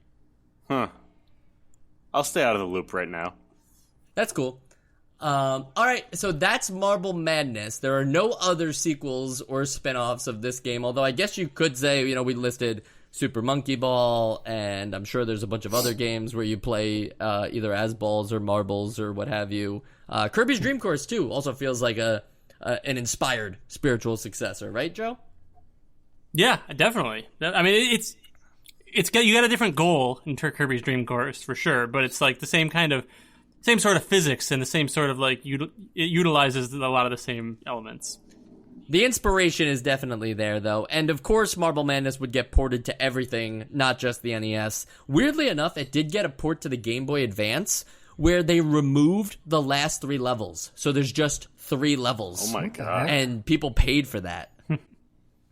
Huh. I'll stay out of the loop right now. That's cool. All right, so that's Marble Madness. There are no other sequels or spin-offs of this game, although I guess you could say, we listed Super Monkey Ball, and I'm sure there's a bunch of other games where you play either as balls or marbles or what have you. Kirby's Dream Course, too, also feels like an inspired spiritual successor, right, Joe? Yeah, definitely. I mean, you got a different goal in Kirby's Dream Course for sure, but it's like the same sort of physics and the same sort of like it utilizes a lot of the same elements. The inspiration is definitely there, though, and of course Marble Madness would get ported to everything, not just the NES. Weirdly enough, it did get a port to the Game Boy Advance, where they removed the last 3 levels. So there's just 3 levels. Oh my god. And people paid for that.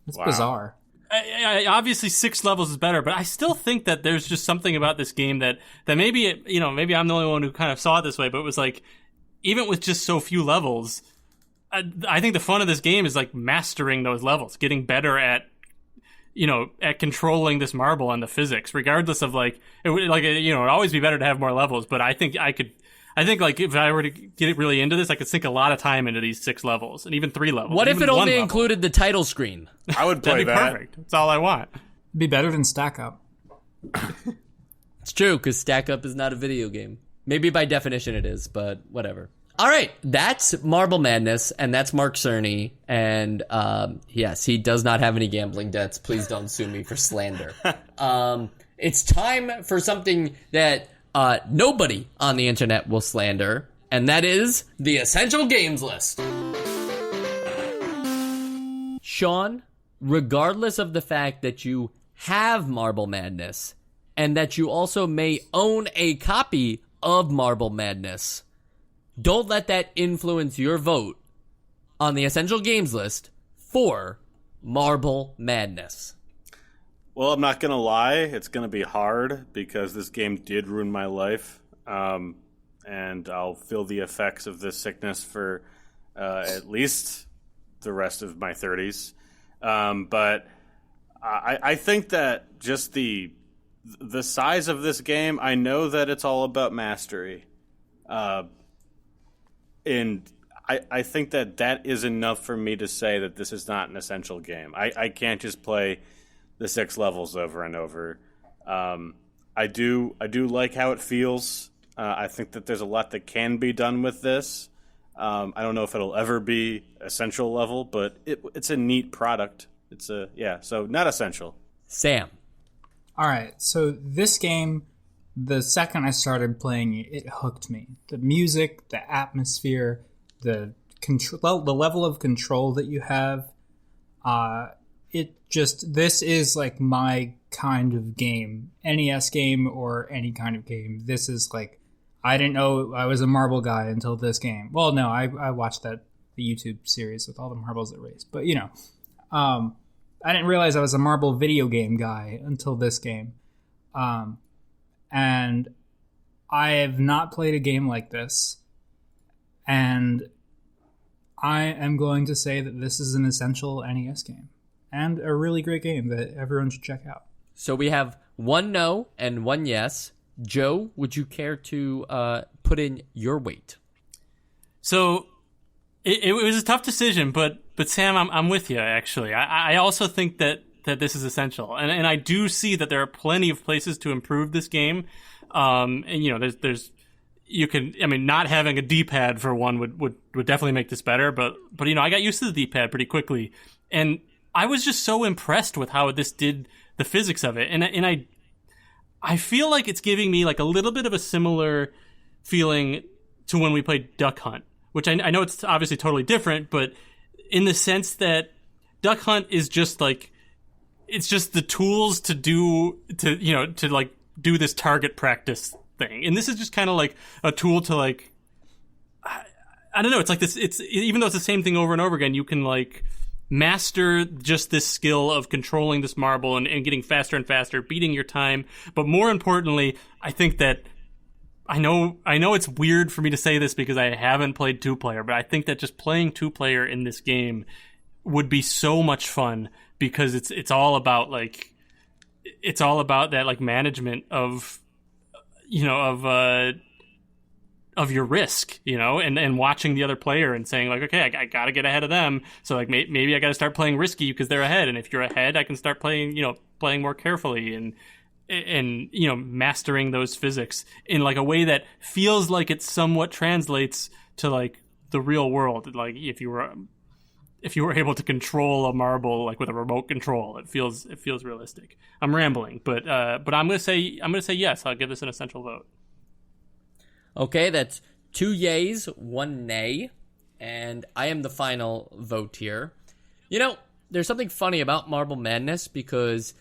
It's bizarre. Obviously 6 levels is better, but I still think that there's just something about this game that maybe maybe I'm the only one who kind of saw it this way, but it was like, even with just so few levels, I think the fun of this game is like mastering those levels, getting better at controlling this marble and the physics, regardless of it'd always be better to have more levels, but I think like if I were to get really into this, I could sink a lot of time into these 6 levels and even 3 levels. What if even it one only level. included the title screen? I would play That'd be that. perfect. That's all I want. It'd be better than Stack Up. It's true, because Stack Up is not a video game. Maybe by definition it is, but whatever. All right, that's Marble Madness, and that's Mark Cerny, and yes, he does not have any gambling debts. Please don't sue me for slander. It's time for something that nobody on the internet will slander, and that is the Essential Games List. Sean, regardless of the fact that you have Marble Madness, and that you also may own a copy of Marble Madness, don't let that influence your vote on the Essential Games List for Marble Madness. Well, I'm not going to lie. It's going to be hard because this game did ruin my life. And I'll feel the effects of this sickness for at least the rest of my 30s. But I think that just the size of this game, I know that it's all about mastery. And I think that is enough for me to say that this is not an essential game. I can't just play the 6 levels over and over. I do like how it feels. I think that there's a lot that can be done with this. I don't know if it'll ever be essential level, but it's a neat product. So not essential. Sam. All right, so this game, the second I started playing it, it hooked me. The music, the atmosphere, the level of control that you have. This is like my kind of game. NES game or any kind of game. This is like, I didn't know I was a marble guy until this game. Well, no, I watched the YouTube series with all the marbles that race. But, I didn't realize I was a marble video game guy until this game. And I have not played a game like this. And I am going to say that this is an essential NES game. And a really great game that everyone should check out. So we have one no and one yes. Joe, would you care to put in your weight? So it was a tough decision, but Sam, I'm with you, actually. I also think that this is essential. And I do see that there are plenty of places to improve this game. There's not having a D-pad for one would definitely make this better, but I got used to the D-pad pretty quickly. And I was just so impressed with how this did the physics of it. And I feel like it's giving me like a little bit of a similar feeling to when we played Duck Hunt, which I know it's obviously totally different, but in the sense that Duck Hunt is just like, it's just the tools to do this target practice thing. And this is just kind of like a tool to like, I don't know. It's like this, even though it's the same thing over and over again, you can like master just this skill of controlling this marble and getting faster and faster, beating your time. But more importantly, I think that I know it's weird for me to say this because I haven't played 2-player, but I think that just playing 2-player in this game would be so much fun because it's all about that like management of your risk, and watching the other player and saying like, okay, I got to get ahead of them. So like maybe I got to start playing risky because they're ahead. And if you're ahead, I can start playing more carefully and mastering those physics in like a way that feels like it somewhat translates to like the real world. Like if you were able to control a marble like with a remote control, it feels realistic. I'm rambling, but I'm gonna say yes. I'll give this an essential vote. Okay, that's 2 yays, 1 nay, and I am the final vote here. There's something funny about Marble Madness because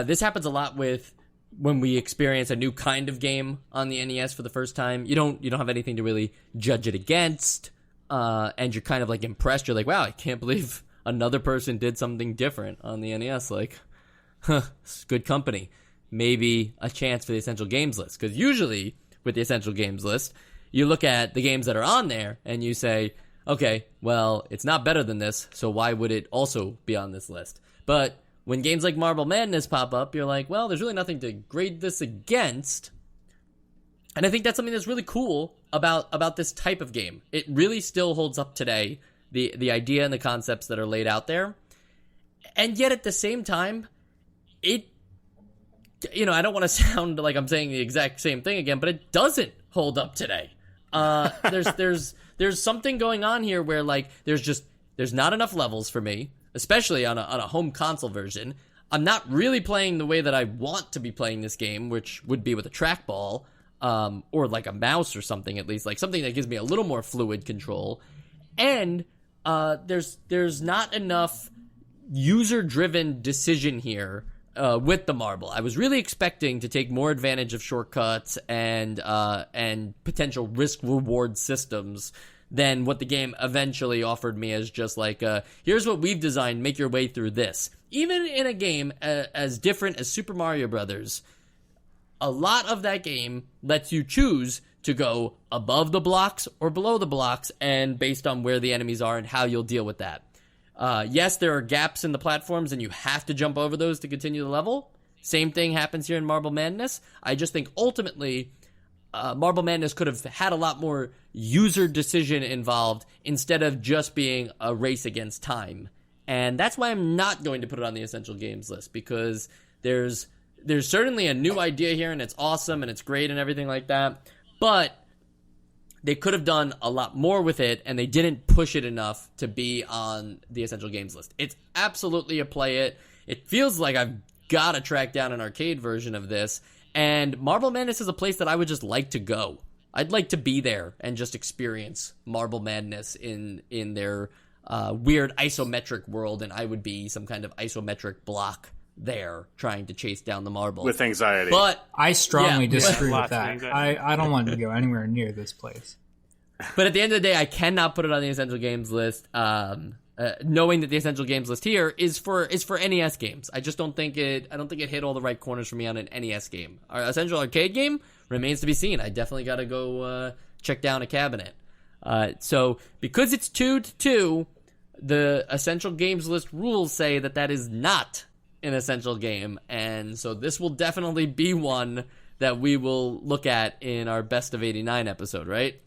this happens a lot with when we experience a new kind of game on the NES for the first time. You don't have anything to really judge it against, and you're kind of like impressed. You're like, wow, I can't believe another person did something different on the NES. Like, it's good company. Maybe a chance for the Essential Games list, because usually with the Essential Games list, you look at the games that are on there and you say, okay, well, it's not better than this, so why would it also be on this list? But when games like Marble Madness pop up, you're like, well, there's really nothing to grade this against. And I think that's something that's really cool about this type of game. It really still holds up today, the idea and the concepts that are laid out there. And yet at the same time, I don't want to sound like I'm saying the exact same thing again, but it doesn't hold up today. There's something going on here where like there's not enough levels for me, especially on a home console version. I'm not really playing the way that I want to be playing this game, which would be with a trackball, or like a mouse or something, at least like something that gives me a little more fluid control. And there's not enough user-driven decision here. With the marble, I was really expecting to take more advantage of shortcuts and potential risk-reward systems than what the game eventually offered me as just like, here's what we've designed, make your way through this. Even in a game as different as Super Mario Brothers, a lot of that game lets you choose to go above the blocks or below the blocks, and based on where the enemies are and how you'll deal with that. Yes, there are gaps in the platforms, and you have to jump over those to continue the level. Same thing happens here in Marble Madness. I just think ultimately, Marble Madness could have had a lot more user decision involved instead of just being a race against time. And that's why I'm not going to put it on the Essential Games list, because there's there's certainly a new idea here, and it's awesome, and it's great, and everything like that. But they could have done a lot more with it, and they didn't push it enough to be on the Essential Games list. It's absolutely a play it. It feels like I've got to track down an arcade version of this, and Marble Madness is a place that I would just like to go. I'd like to be there and just experience Marble Madness in their weird isometric world, and I would be some kind of isometric block there trying to chase down the marble. With anxiety. But I strongly Yeah. disagree Yeah, with lots of that. anxiety. I don't want to go anywhere near this place. But at the end of the day, I cannot put it on the Essential Games list. Knowing that the Essential Games list here is for NES games. I just don't think it hit all the right corners for me on an NES game. Our Essential Arcade game remains to be seen. I definitely got to go check down a cabinet. So because it's 2-2, the Essential Games list rules say that is not an essential game, and so this will definitely be one that we will look at in our Best of 89 episode, right?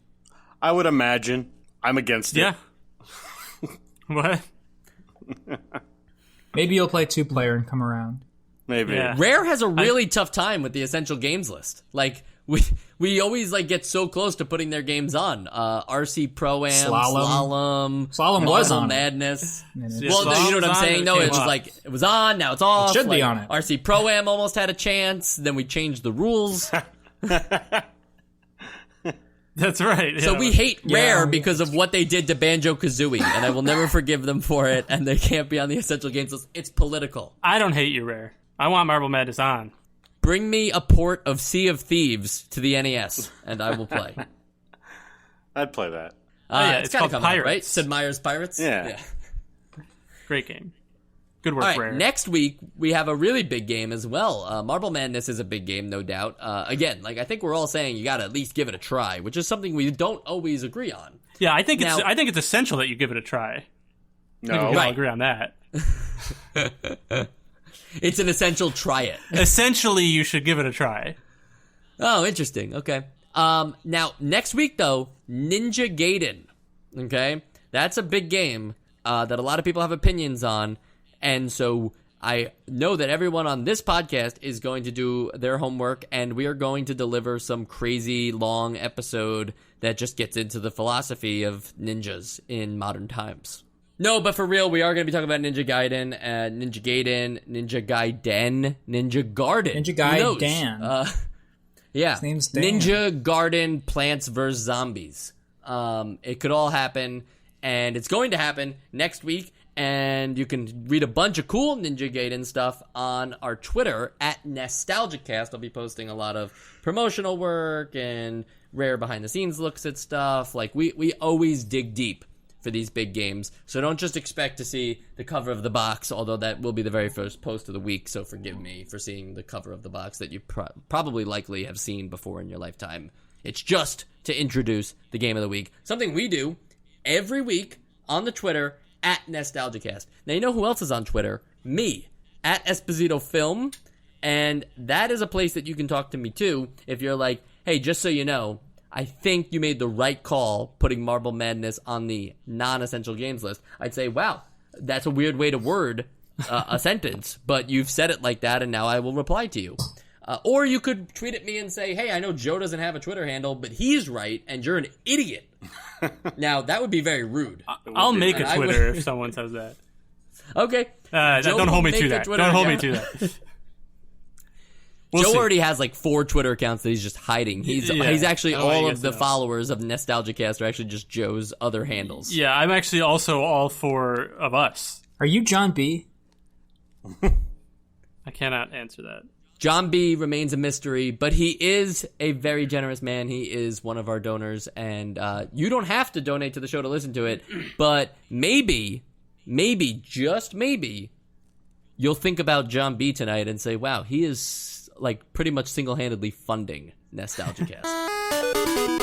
I would imagine. I'm against it. Yeah. What? Maybe you'll play 2-player and come around. Maybe. Yeah. Rare has a really tough time with the Essential Games list. Like, we always like get so close to putting their games on. RC Pro-Am, Slalom Slalom was Marble on it. Madness. Yeah, Well, you know what I'm Slalom's saying? on, No, it it was came like, it was on, now it's off. should be Like, on it. RC Pro-Am almost had a chance, then we changed the rules. That's right. So yeah. we hate Rare Yeah. because of what they did to Banjo-Kazooie, and I will never forgive them for it, and they can't be on the Essential Games list. It's political. I don't hate you, Rare. I want Marble Madness on. Bring me a port of Sea of Thieves to the NES, and I will play. I'd play that. yeah, it's it's gotta called come out, right? Pirates. Sid Meier's Pirates? Yeah. Great game. Good work, All right, Rare. next week we have a really big game as well. Marble Madness is a big game, no doubt. Again, like I think we're all saying you got to at least give it a try, which is something we don't always agree on. Yeah, I think Now- it's essential that you give it a try. I think we No. can all Right. agree on that. It's an essential try it. Essentially, you should give it a try. Oh, interesting. Okay. Now next week though, Ninja Gaiden. Okay, that's a big game that a lot of people have opinions on, and so I know that everyone on this podcast is going to do their homework, and we are going to deliver some crazy long episode that just gets into the philosophy of ninjas in modern times. No, but for real, we are going to be talking about Ninja Gaiden, Ninja Gaiden, Ninja Gaiden, Ninja Garden. Ninja Who knows? Gaiden. Yeah. His name's Dan. Ninja Garden Plants vs. Zombies. It could all happen, and it's going to happen next week, and you can read a bunch of cool Ninja Gaiden stuff on our Twitter at NostalgiaCast. I'll be posting a lot of promotional work and Rare behind-the-scenes looks at stuff. Like, we always dig deep for these big games, so don't just expect to see the cover of the box, although that will be the very first post of the week, so forgive me for seeing the cover of the box that you probably likely have seen before in your lifetime. It's just to introduce the game of the week, something we do every week on the Twitter at NostalgiaCast. Now, you know who else is on Twitter? Me, at Esposito Film, and that is a place that you can talk to me too if you're like, hey, just so you know, I think you made the right call putting Marble Madness on the non-essential games list. I'd say, wow, that's a weird way to word a sentence, but you've said it like that, and now I will reply to you. Or you could tweet at me and say, hey, I know Joe doesn't have a Twitter handle, but he's right, and you're an idiot. Now, that would be very rude. I'll make a I would- Twitter if someone says that. Okay. Joe Don't hold will me make to a that. Twitter Don't hold me account. to that. We'll Joe see. already has like 4 Twitter accounts that he's just hiding. He's actually I want all you of guys the to know. followers of NostalgiaCast are actually just Joe's other handles. Yeah, I'm actually also all for of us. Are you John B? I cannot answer that. John B remains a mystery, but he is a very generous man. He is one of our donors, and you don't have to donate to the show to listen to it, but maybe, just maybe, you'll think about John B tonight and say, wow, he is like pretty much single-handedly funding NostalgiaCast.